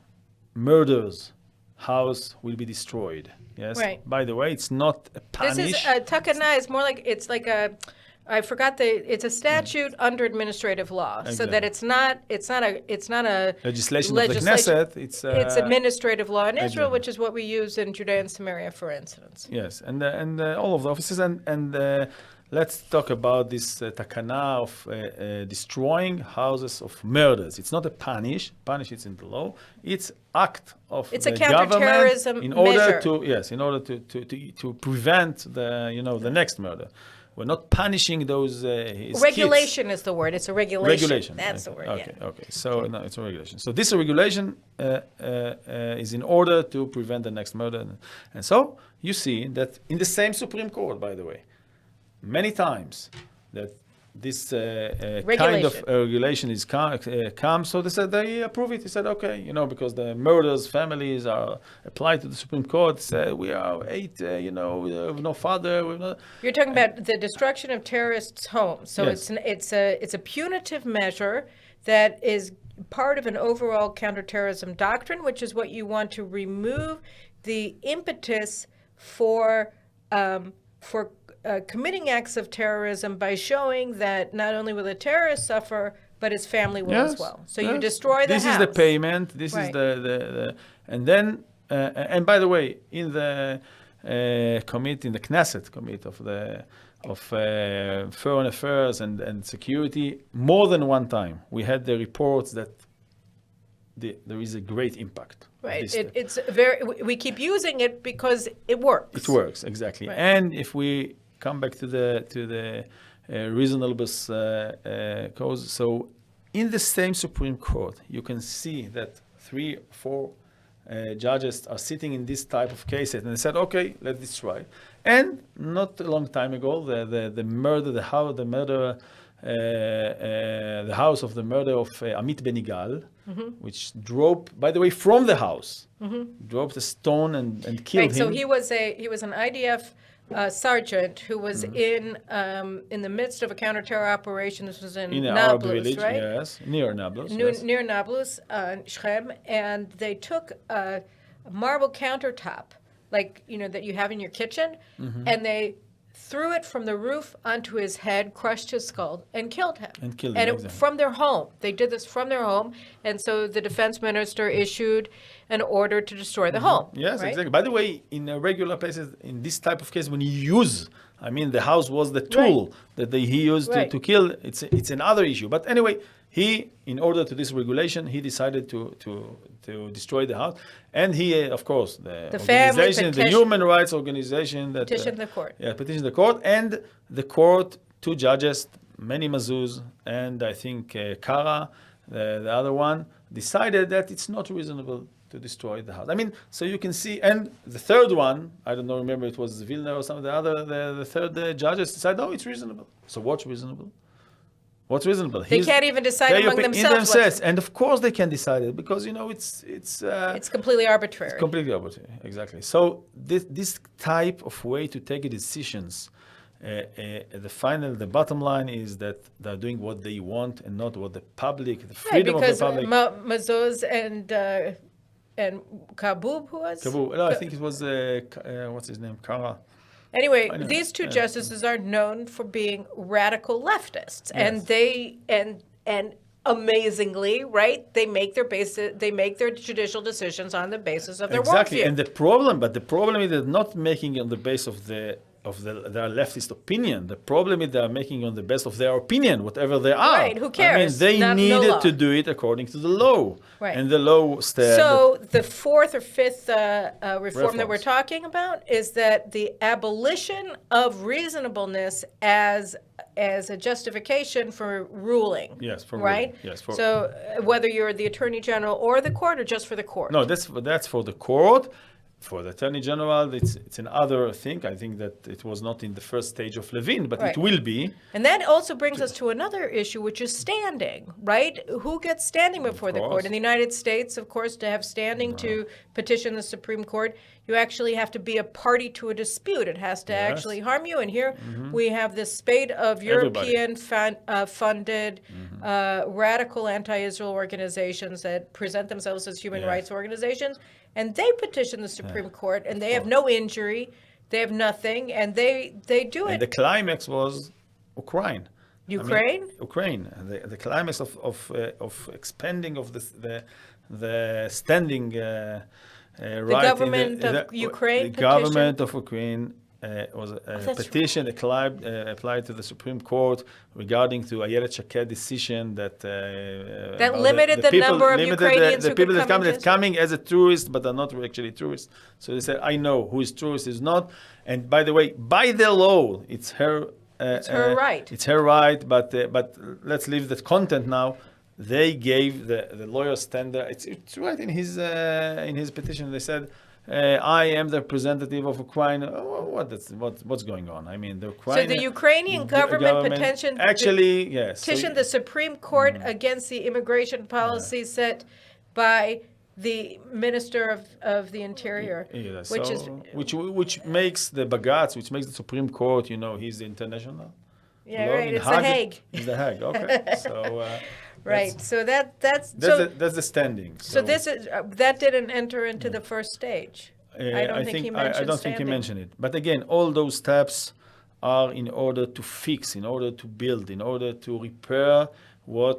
Speaker 2: murder's house will be destroyed. Yes.
Speaker 1: Right.
Speaker 2: By the way, it's not a punish.
Speaker 1: This is takana. It's more like it's a statute under administrative law, so that it's not a
Speaker 2: legislation of the Knesset. It's
Speaker 1: administrative law in Israel,
Speaker 2: Exactly.
Speaker 1: which is what we use in Judea and Samaria for incidents.
Speaker 2: Yes, and all of the offices and let's talk about this takana of destroying houses of murders. It's not a punish. Punish it's in the law. It's act of
Speaker 1: It's
Speaker 2: the
Speaker 1: a counterterrorism
Speaker 2: government in order
Speaker 1: measure.
Speaker 2: to prevent the next murder. We're not punishing those his
Speaker 1: Regulation
Speaker 2: kids.
Speaker 1: is the word. It's a regulation.
Speaker 2: Regulation.
Speaker 1: That's the word.
Speaker 2: Okay.
Speaker 1: Yeah.
Speaker 2: Okay. So no, it's a regulation. So this regulation is in order to prevent the next murder, and so you see that in the same Supreme Court, by the way, many times that this kind of regulation is come, so they approve it. They said, okay, because the murderers' families are applied to the Supreme Court. Say we are 8, we have no father.
Speaker 1: You're talking about the destruction of terrorists' homes. So
Speaker 2: Yes.
Speaker 1: it's a punitive measure that is part of an overall counterterrorism doctrine, which is what you want to remove the impetus for committing acts of terrorism by showing that not only will the terrorist suffer, but his family will as well. So you destroy the house.
Speaker 2: This is the payment. This
Speaker 1: Right.
Speaker 2: is the and then and by the way, in the committee, in the Knesset committee of the foreign affairs and security more than one time. We had the reports that there is a great impact.
Speaker 1: Right. It's very. We keep using it because it works.
Speaker 2: It works exactly.
Speaker 1: Right.
Speaker 2: And if we come back to the reasonableness cause, so in the same Supreme Court, you can see that 3 or 4 judges are sitting in this type of cases, and they said, "Okay, let this try." And not a long time ago, the house of the murder of Amit Benigal, which drove, by the way, from the house, dropped a stone and killed him.
Speaker 1: So he was an IDF sergeant who was in the midst of a counterterror operation. This was in
Speaker 2: Arab
Speaker 1: Nablus,
Speaker 2: village,
Speaker 1: right?
Speaker 2: yes, near Nablus. Yes.
Speaker 1: Near Nablus, Shechem, and they took a marble countertop, like that you have in your kitchen, and they threw it from the roof onto his head, crushed his skull, and killed him.
Speaker 2: Exactly.
Speaker 1: From their home. They did this from their home, and so the defense minister issued an order to destroy the home.
Speaker 2: Yes,
Speaker 1: right?
Speaker 2: exactly. By the way, in regular places, in this type of case, when you use, the house was the tool that he used to kill. It's another issue. But anyway, he, in order to this regulation, he decided to destroy the house. And he, of course, the organization, the human rights organization that
Speaker 1: petitioned the court.
Speaker 2: Yeah, petitioned the court. And the court, 2 judges, Many Mazuz, and I think Kara, the other one, decided that it's not reasonable to destroy the house. So you can see, and the third one, I don't know, remember it was Vilna or some of the third judges decided, it's reasonable. So what's reasonable? What's reasonable?
Speaker 1: They can't even decide among themselves.
Speaker 2: And of course they can decide it because, it's
Speaker 1: completely arbitrary.
Speaker 2: It's completely arbitrary, exactly. So this type of way to take decisions, the bottom line is that they're doing what they want and not what the public, the freedom of the public.
Speaker 1: Mazuz and Kabub, who was?
Speaker 2: Kabub. No, I think it was, what's his name? Kara.
Speaker 1: Anyway, these 2 justices are known for being radical leftists, and and amazingly, right, they make their judicial decisions on the basis of their
Speaker 2: exactly.
Speaker 1: worldview.
Speaker 2: And the problem is they're not making on the basis of their leftist opinion. The problem is they're making on the basis of their opinion, whatever they are.
Speaker 1: Right, who cares?
Speaker 2: They needed to do it according to the law.
Speaker 1: Right.
Speaker 2: And the law said...
Speaker 1: So the 4th or 5th reform that we're talking about is that the abolition of reasonableness as a justification for ruling.
Speaker 2: Yes, for
Speaker 1: right?
Speaker 2: ruling. Yes,
Speaker 1: so whether you're the Attorney General or the court, or just for the court?
Speaker 2: No, that's for the court. For the Attorney General, it's another thing. I think that it was not in the first stage of Levin, but it will be.
Speaker 1: And that also brings us to another issue, which is standing, right? Who gets standing before the court? In the United States, of course, to have standing to petition the Supreme Court, you actually have to be a party to a dispute. It has to actually harm you. And here we have this spate of European funded radical anti-Israel organizations that present themselves as human rights organizations. And they petition the Supreme Court, and they have no injury, they have nothing, and they do it.
Speaker 2: And the climax was Ukraine.
Speaker 1: Ukraine?
Speaker 2: Ukraine. The climax of expanding of the standing right.
Speaker 1: The government of Ukraine.
Speaker 2: The government of Ukraine was a petition applied to the Supreme Court regarding to Ayelet Shaked decision that
Speaker 1: limited the number of Ukrainians
Speaker 2: the
Speaker 1: who
Speaker 2: people
Speaker 1: could
Speaker 2: that coming as a tourist but are not actually tourists. So they said, I know who is tourist is not. And by the way, by the law, it's her.
Speaker 1: It's her right.
Speaker 2: It's her right. But let's leave the content now. They gave the lawyer standard. It's right in his petition. They said, I am the representative of Ukraine. What's going on? The Ukraine.
Speaker 1: So the Ukrainian government petitioned the Supreme Court against the immigration policy set by the Minister of the Interior,
Speaker 2: which makes the Bagatz, which makes the Supreme Court. he's the international.
Speaker 1: Yeah, right. It's The Hague.
Speaker 2: It's The Hague. Okay, so.
Speaker 1: Right. So that's
Speaker 2: the standing.
Speaker 1: So this is that didn't enter into the first stage. I don't think he mentioned
Speaker 2: it. But again, all those steps are in order to fix, in order to build, in order to repair what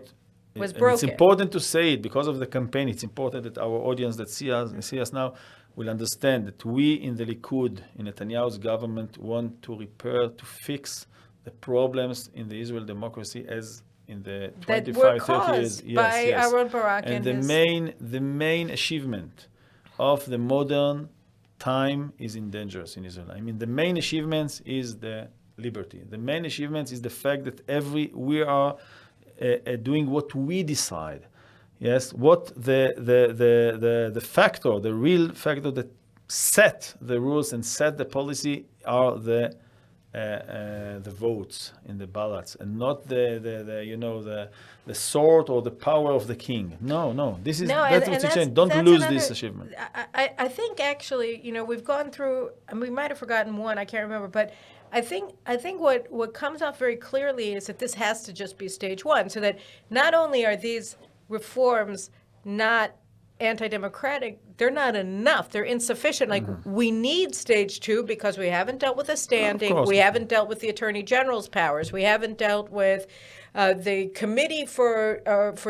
Speaker 1: was broken.
Speaker 2: It's important to say it because of the campaign. It's important that our audience that see us now will understand that we in the Likud, in Netanyahu's government, want to repair, to fix the problems in the Israel democracy as in the 25, 30 years.
Speaker 1: By Aaron Barak
Speaker 2: and the main achievement of the modern time is endangered in Israel. I mean, the main achievements is the liberty. The main achievements is the fact that we are doing what we decide. Yes, what the factor, the real factor that set the rules and set the policy are the votes in the ballots, and not the sword or the power of the king. No, this is that's what's changed. Don't lose this achievement.
Speaker 1: I think actually, we've gone through, and we might have forgotten one. I can't remember, but I think what comes out very clearly is that this has to just be stage one, so that not only are these reforms not anti-democratic, they're not enough. They're insufficient. Like, we need stage two because we haven't dealt with the standing. We haven't dealt with the Attorney General's powers. We haven't dealt with the committee for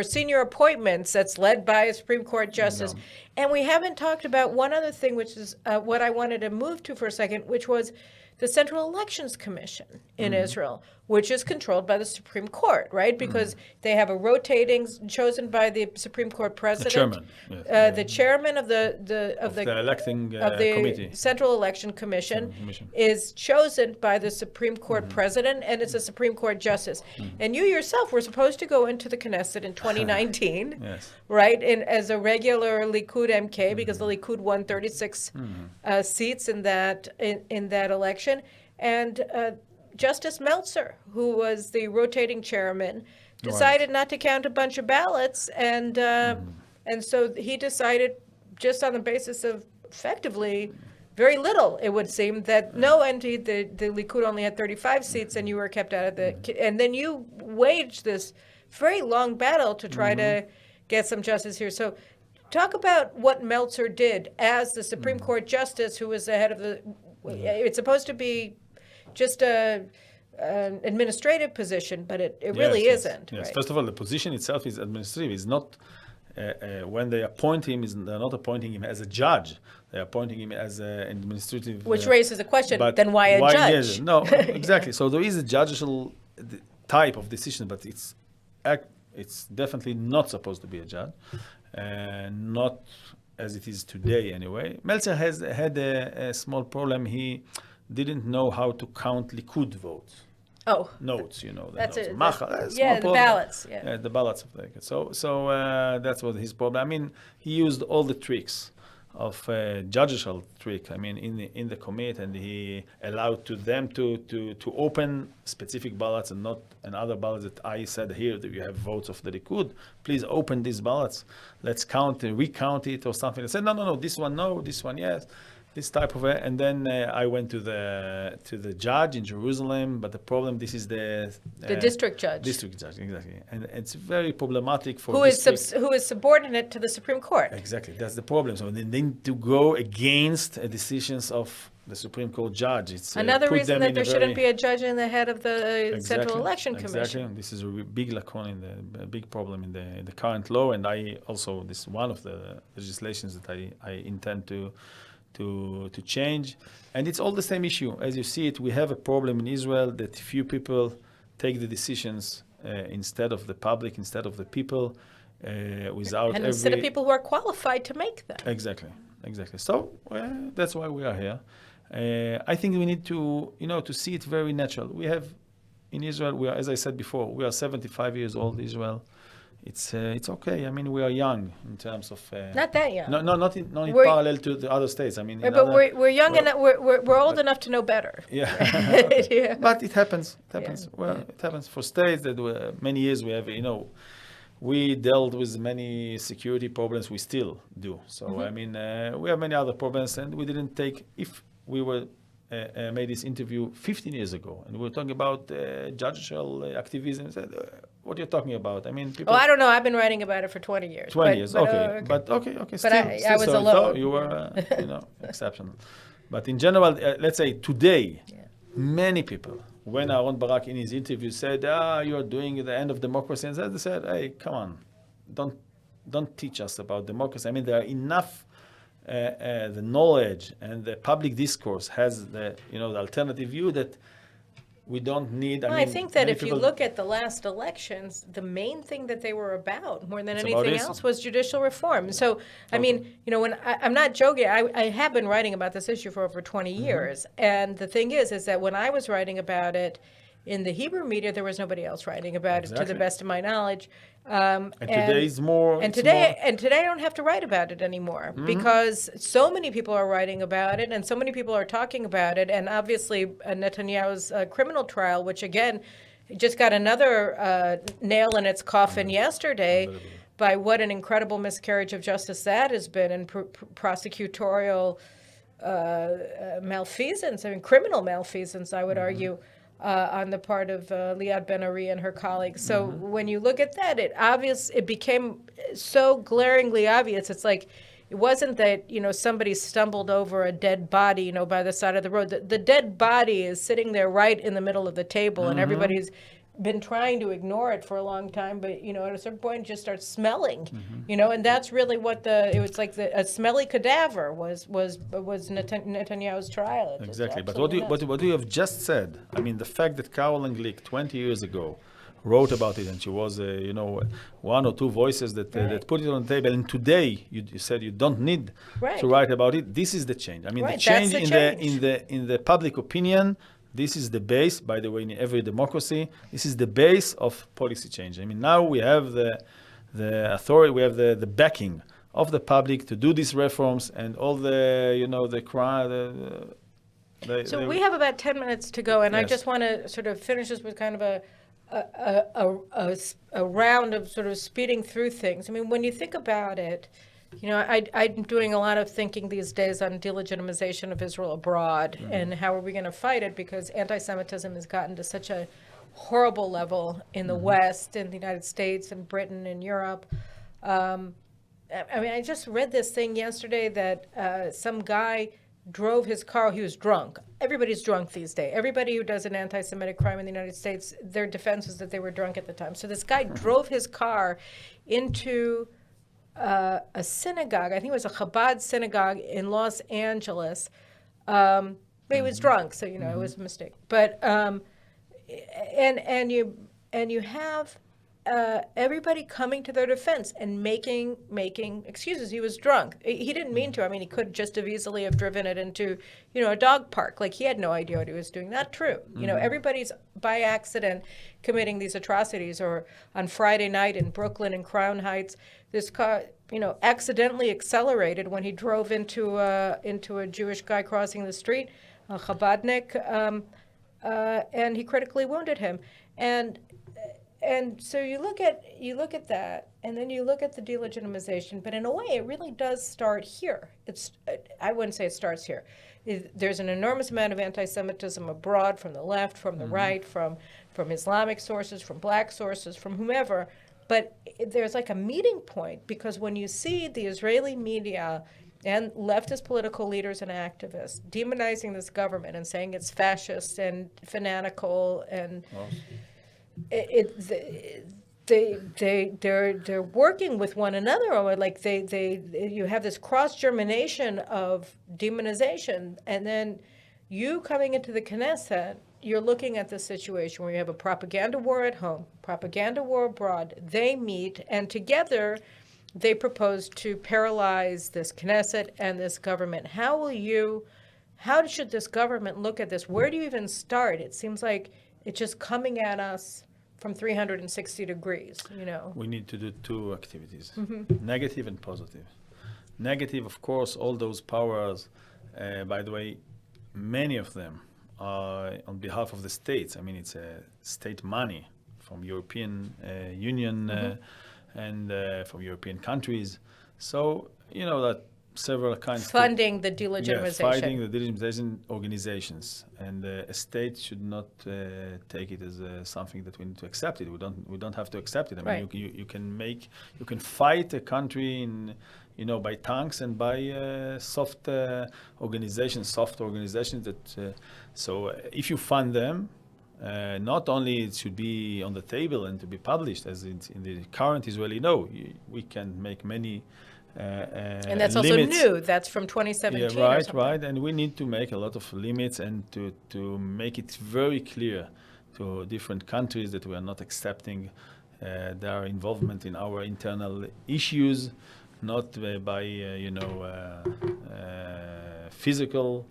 Speaker 1: senior appointments that's led by a Supreme Court justice. No. And we haven't talked about one other thing, which is what I wanted to move to for a second, which was the Central Elections Commission in Israel, which is controlled by the Supreme Court, right? Because they have a rotating, chosen by the Supreme Court president.
Speaker 2: The chairman. Yes.
Speaker 1: The chairman of the
Speaker 2: electing committee.
Speaker 1: Central Election Commission is chosen by the Supreme Court president, and it's a Supreme Court justice. And you yourself were supposed to go into the Knesset in 2019,
Speaker 2: yes.
Speaker 1: right? As a regular Likud MK, because the Likud won 36 seats in that election. And Justice Meltzer, who was the rotating chairman, decided not to count a bunch of ballots, and so he decided, just on the basis of effectively very little, it would seem, that no, indeed, the Likud only had 35 seats, and you were kept out of and then you waged this very long battle to try to get some justice here. So talk about what Meltzer did as the Supreme Court justice, who was the head of the. It's supposed to be just an administrative position, but it really isn't.
Speaker 2: Yes.
Speaker 1: Right?
Speaker 2: First of all, the position itself is administrative. It's not when they appoint him. They're not appointing him as a judge. They're appointing him as an administrative.
Speaker 1: Which raises the question: then why a judge?
Speaker 2: Yes, no, exactly. So there is a judicial type of decision, but it's definitely not supposed to be a judge, not as it is today anyway. Meltzer had a small problem. He didn't know how to count Likud votes.
Speaker 1: Oh.
Speaker 2: Notes, the
Speaker 1: that's
Speaker 2: notes.
Speaker 1: it.
Speaker 2: The
Speaker 1: ballots.
Speaker 2: The ballots of the So that's what his problem. I mean, he used all the tricks of judicial trick. I mean, in the commit, and he allowed them to open specific ballots and not another ballots that I said here that you have votes of the Likud. Please open these ballots. Let's count and recount it or something. I said no. This one no. This one yes. This type of it. And then I went to the judge in Jerusalem. But the problem, this is the
Speaker 1: district judge.
Speaker 2: District judge, exactly, and it's very problematic for
Speaker 1: who is subordinate to the Supreme Court.
Speaker 2: Exactly, that's the problem. So they need to go against decisions of the Supreme Court judge. It's
Speaker 1: another reason that there shouldn't be a judge in the head of the Central Election Commission.
Speaker 2: Exactly, this is a big lacuna a big problem in the current law, and this is one of the legislations that I intend to change. And it's all the same issue. As you see it, we have a problem in Israel that few people take the decisions instead of the public, instead of the people,
Speaker 1: instead of people who are qualified to make them.
Speaker 2: Exactly. So that's why we are here. I think we need to see it very natural. We have in Israel, as I said before, we are 75 years old, Israel. It's okay. I mean, we are young in terms of
Speaker 1: not that young.
Speaker 2: No, not in parallel to the other states. I mean,
Speaker 1: but we're young enough. We're old enough to know better.
Speaker 2: Yeah.
Speaker 1: Yeah.
Speaker 2: But it happens.
Speaker 1: Yeah.
Speaker 2: Well, it happens for states that many years we have. We dealt with many security problems. We still do. So I mean, we have many other problems, and we didn't take. If we were made this interview 15 years ago, and we were talking about judicial activism. Said, what are you talking about? I mean, people.
Speaker 1: I don't know. I've been writing about it for 20 years.
Speaker 2: 20 years, okay. But okay.
Speaker 1: But
Speaker 2: still,
Speaker 1: I was alone.
Speaker 2: You were, exceptional. But in general, let's say today, many people, when Aaron Barak in his interview said, you're doing the end of democracy, and they said, hey, come on, don't teach us about democracy. I mean, there are enough the knowledge and the public discourse has the alternative view that we don't need.
Speaker 1: I think that if you look at the last elections, the main thing that they were about more than anything else was judicial reform. So, I mean, when I'm not joking, I have been writing about this issue for over 20 years. And the thing is that when I was writing about it in the Hebrew media, there was nobody else writing about it, to the best of my knowledge.
Speaker 2: And today is more.
Speaker 1: And today I don't have to write about it anymore because so many people are writing about it and so many people are talking about it. And obviously, Netanyahu's criminal trial, which again just got another nail in its coffin yesterday by what an incredible miscarriage of justice that has been, and prosecutorial malfeasance, criminal malfeasance, I would argue. On the part of Liad Ben-Ari and her colleagues. So when you look at that, it became so glaringly obvious. It's like it wasn't that somebody stumbled over a dead body by the side of the road. The dead body is sitting there right in the middle of the table, and everybody's been trying to ignore it for a long time, but at a certain point it just starts smelling, and that's really what it was like. A smelly cadaver was Netanyahu's trial.
Speaker 2: Exactly, but what you have just said, I mean, the fact that Caroline Glick 20 years ago wrote about it, and she was one or two voices that put it on the table, and today you said you don't need to write about it. This is the change. I mean, the change in the public opinion. This is the base, by the way, in every democracy. This is the base of policy change. I mean, now we have the authority, we have the backing of the public to do these reforms, and all the crime.
Speaker 1: So we have about 10 minutes to go, and I just want to sort of finish this with kind of a round of sort of speeding through things. I mean, when you think about it, I'm doing a lot of thinking these days on delegitimization of Israel abroad and how are we going to fight it, because anti-Semitism has gotten to such a horrible level in the West, in the United States, and Britain, and Europe. I mean, I just read this thing yesterday that some guy drove his car. He was drunk. Everybody's drunk these days. Everybody who does an anti-Semitic crime in the United States, their defense is that they were drunk at the time. So this guy drove his car into a synagogue. I think it was a Chabad synagogue in Los Angeles. But he was drunk, so it was a mistake. But and you have everybody coming to their defense and making excuses. He was drunk. He didn't mean to. I mean, he could just have easily have driven it into a dog park. Like, he had no idea what he was doing. Not true. Everybody's by accident committing these atrocities. Or on Friday night in Brooklyn and Crown Heights, this car accidentally accelerated when he drove into a Jewish guy crossing the street, a Chabadnik, and he critically wounded him. And so you look at that, and then you look at the delegitimization. But in a way, it really does start here. I wouldn't say it starts here. There's an enormous amount of anti-Semitism abroad, from the left, from the right, from Islamic sources, from black sources, from whomever. But there's like a meeting point, because when you see the Israeli media and leftist political leaders and activists demonizing this government and saying it's fascist and fanatical, and they're working with one another, or like you have this cross-germination of demonization, and then you coming into the Knesset, you're looking at the situation where you have a propaganda war at home, propaganda war abroad. They meet, and together they propose to paralyze this Knesset and this government. How should this government look at this? Where do you even start? It seems like it's just coming at us from 360 degrees, We need to do two activities, negative and positive. Negative, of course, all those powers, by the way, many of them on behalf of the states. I mean, it's state money from European Union and from European countries. So, that several kinds
Speaker 3: funding the delegitimization.
Speaker 2: Fighting the delegitimization organizations, and a state should not take it as something that we need to accept it. We don't have to accept it. I mean, you can fight a country in by tanks and by soft organizations that. So if you fund them, not only it should be on the table and to be published as in the current Israeli law. We can make many
Speaker 1: And that's also new. That's from 2017
Speaker 2: Yeah,
Speaker 1: or
Speaker 2: right,
Speaker 1: something.
Speaker 2: right. And we need to make a lot of limits and to make it very clear to different countries that we are not accepting their involvement in our internal issues, not by physical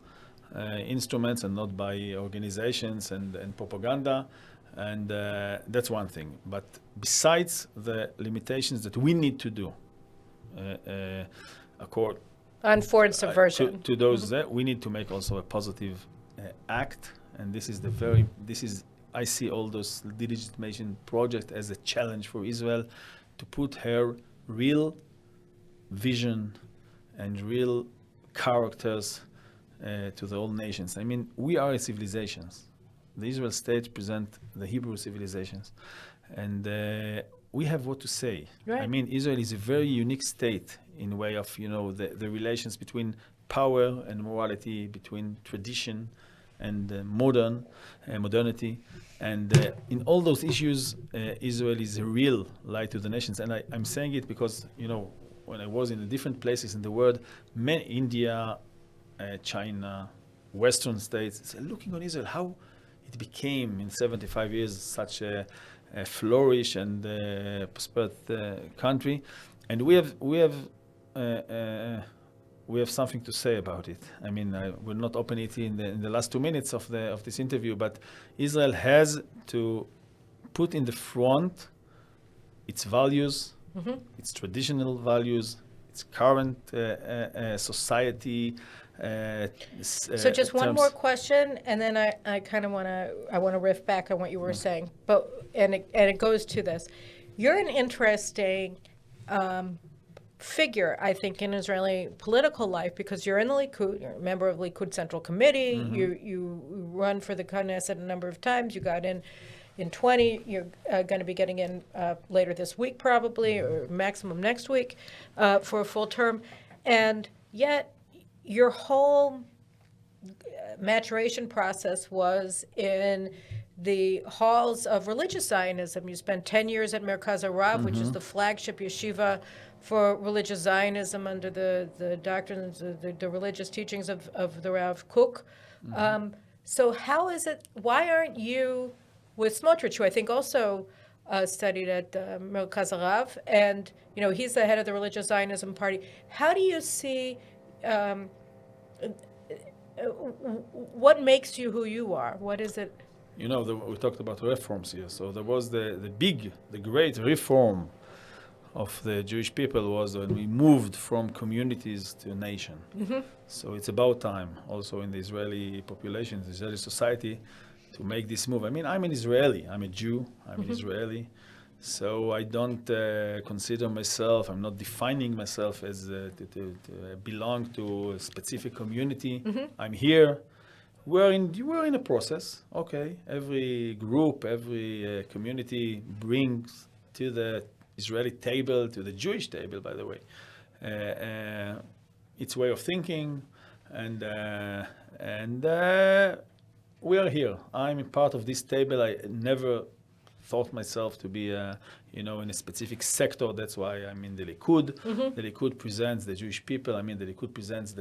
Speaker 2: instruments and not by organizations and propaganda. And that's one thing. But besides the limitations that we need to do,
Speaker 1: On foreign subversion.
Speaker 2: to those we need to make also a positive act, and this is I see all those delegitimation projects as a challenge for Israel to put her real vision and real characters to the whole nations. I mean, we are civilizations. The Israel state present the Hebrew civilizations, and we have what to say.
Speaker 1: Right.
Speaker 2: I mean, Israel is a very unique state in way of, the relations between power and morality, between tradition and modernity. And in all those issues, Israel is a real light to the nations. And I'm saying it because, when I was in the different places in the world, India, China, Western states, looking on Israel, how it became in 75 years such a flourish and prosperous country, and we have something to say about it. I mean, I will not open it in the last 2 minutes of this interview, but Israel has to put in the front its values, its traditional values, its current society.
Speaker 1: So just one more question, and then I kind of want to riff back on what you were saying, and it goes to this. You're an interesting figure, I think, in Israeli political life because you're in the Likud, you're a member of Likud Central Committee. You run for the Knesset a number of times. You got in 20. You're going to be getting in later this week, probably, or maximum next week, for a full term, and yet your whole maturation process was in the halls of religious Zionism. You spent 10 years at Merkaz Arav, which is the flagship yeshiva for religious Zionism under the doctrines, the religious teachings of the Rav Kook. So how is it, why aren't you with Smotrich, who I think also studied at Merkaz Arav, and he's the head of the religious Zionism party. How do you see what makes you who you are? What is it?
Speaker 2: We talked about reforms here. So there was the great reform of the Jewish people was when we moved from communities to a nation. So it's about time also in the Israeli population, the Israeli society, to make this move. I mean, I'm an Israeli. I'm a Jew. I'm an Israeli. So I don't consider myself, I'm not defining myself as to belong to a specific community. I'm here. We're in a process. Okay. Every group, every community brings to the Israeli table, to the Jewish table, by the way, its way of thinking. And we are here. I'm a part of this table. I never thought myself to be, in a specific sector. That's why I'm in the Likud. The Likud presents the Jewish people. I mean, the Likud presents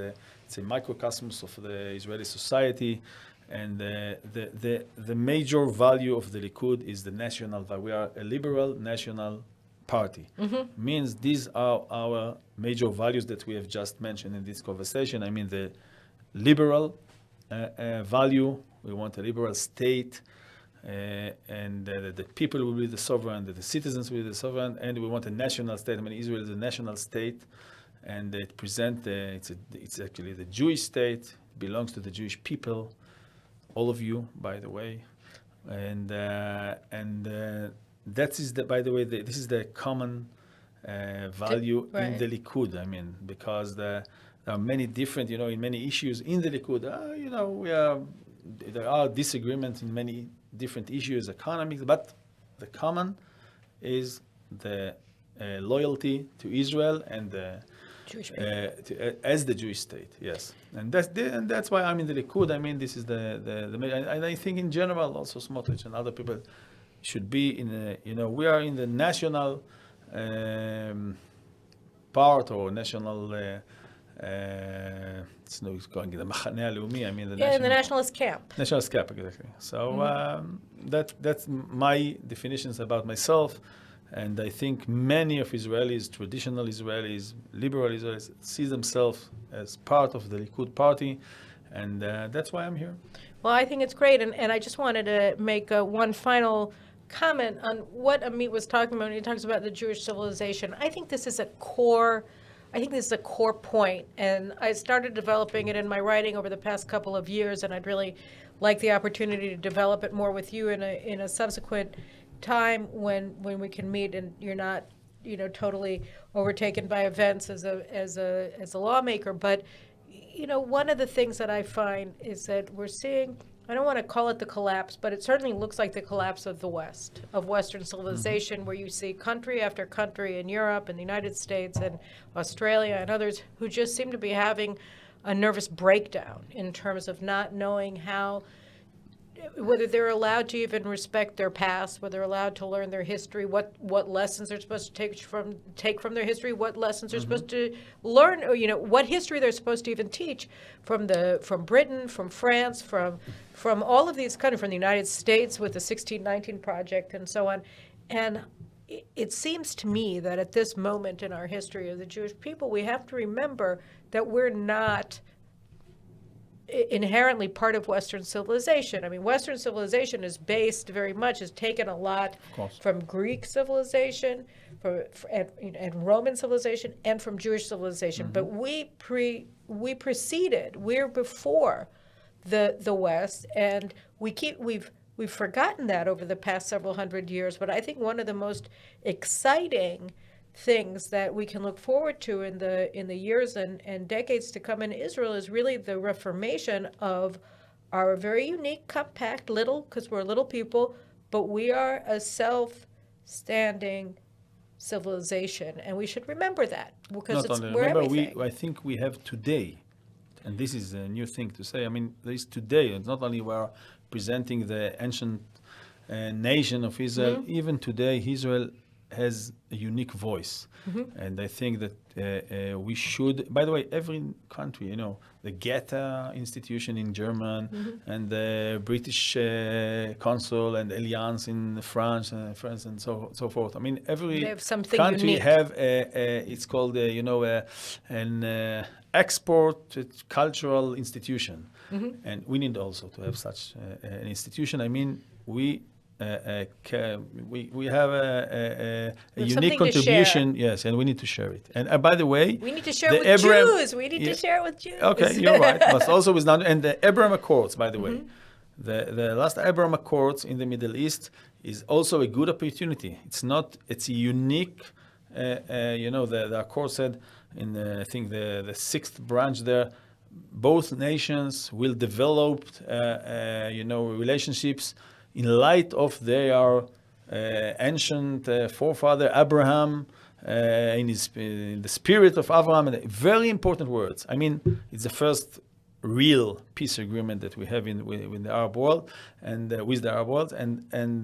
Speaker 2: it's a microcosmos of the Israeli society. And the major value of the Likud is the national value. We are a liberal national party. Means these are our major values that we have just mentioned in this conversation. I mean, the liberal value. We want a liberal state. And the people will be the sovereign, that the citizens will be the sovereign, and we want a national state. I mean, Israel is a national state, and it it's actually the Jewish state, belongs to the Jewish people, all of you, by the way, and that is by the way, this is the common value in the Likud. I mean, because there are many different, in many issues in the Likud. There are disagreements in many different issues, economics, but the common is the loyalty to Israel and the
Speaker 1: Jewish people.
Speaker 2: as the Jewish state. Yes, and that's why I'm in the Likud. I mean, this is and I think in general also Smotrich and other people should be in we are in the national part or national. It's no, it's calling it the Machane Haleumi. I mean the
Speaker 1: in the nationalist camp.
Speaker 2: Nationalist camp, exactly. So that's my definitions about myself, and I think many of Israelis, traditional Israelis, liberal Israelis, see themselves as part of the Likud party, and that's why I'm here.
Speaker 1: Well, I think it's great, and I just wanted to make one final comment on what Amit was talking about when he talks about the Jewish civilization. I think this is a core point, and I started developing it in my writing over the past couple of years, and I'd really like the opportunity to develop it more with you in a subsequent time when we can meet and you're not totally overtaken by events as a lawmaker. But one of the things that I find is that we're seeing, I don't want to call it the collapse, but it certainly looks like the collapse of the West, of Western civilization, where you see country after country in Europe and the United States and Australia and others who just seem to be having a nervous breakdown in terms of not knowing whether they're allowed to even respect their past, whether they're allowed to learn their history, what lessons they're supposed to take from their history, what lessons they're supposed to learn, or what history they're supposed to even teach from Britain, from France, from all of these countries, from the United States with the 1619 Project and so on. And it seems to me that at this moment in our history of the Jewish people, we have to remember that we're not inherently part of Western civilization. I mean, Western civilization is based very much, has taken a lot from Greek civilization, and Roman civilization, and from Jewish civilization. But we're before the West, and we've forgotten that over the past several hundred years. But I think one of the most exciting things that we can look forward to in the years and decades to come in Israel is really the reformation of our very unique, compact, because we're little people, but we are a self-standing civilization, and we should remember that because we're everything.
Speaker 2: I think we have today, and this is a new thing to say. I mean, there is today, and not only we are presenting the ancient nation of Israel, even today, Israel has a unique voice. And I think that we should, by the way, every country, the Goethe Institution in German and the British Consul and Alliance in France and so forth. I mean, every country unique. Have it's called, an export cultural institution. And we need also to have such an institution. I mean, we have a unique contribution, yes, and we need to share it. And by the way,
Speaker 1: we need to share it with Jews. We need to share it with Jews.
Speaker 2: Okay, you're right. But also with and the Abraham Accords, by the way, the last Abraham Accords in the Middle East is also a good opportunity. It's a unique. The Accord said in I think the sixth branch there, both nations will develop relationships in light of their ancient forefather Abraham, in the spirit of Abraham, and very important words. I mean, it's the first real peace agreement that we have with the Arab world, and with the Arab world, and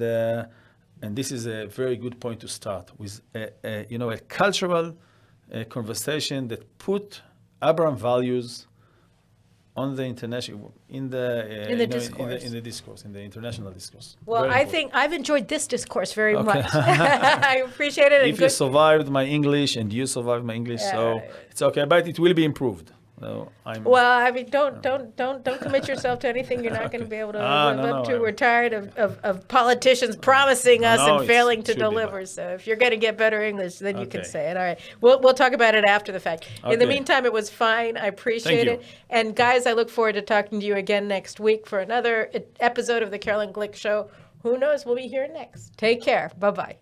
Speaker 2: this is a very good point to start with. A cultural conversation that put Abraham values on the international, in the discourse, in the international discourse.
Speaker 1: Well, I think I've enjoyed this discourse very much. I appreciate it.
Speaker 2: If you survived my English and you survived my English, so it's okay, but it will be improved. So
Speaker 1: well, I mean, don't commit yourself to anything you're not going to be able to live up to. We're tired of politicians promising us and failing to deliver. So if you're going to get better English, then you can say it. All right, we'll talk about it after the fact. In the meantime, it was fine. I appreciate it. And guys, I look forward to talking to you again next week for another episode of the Carolyn Glick Show. Who knows? We'll be here next. Take care. Bye-bye.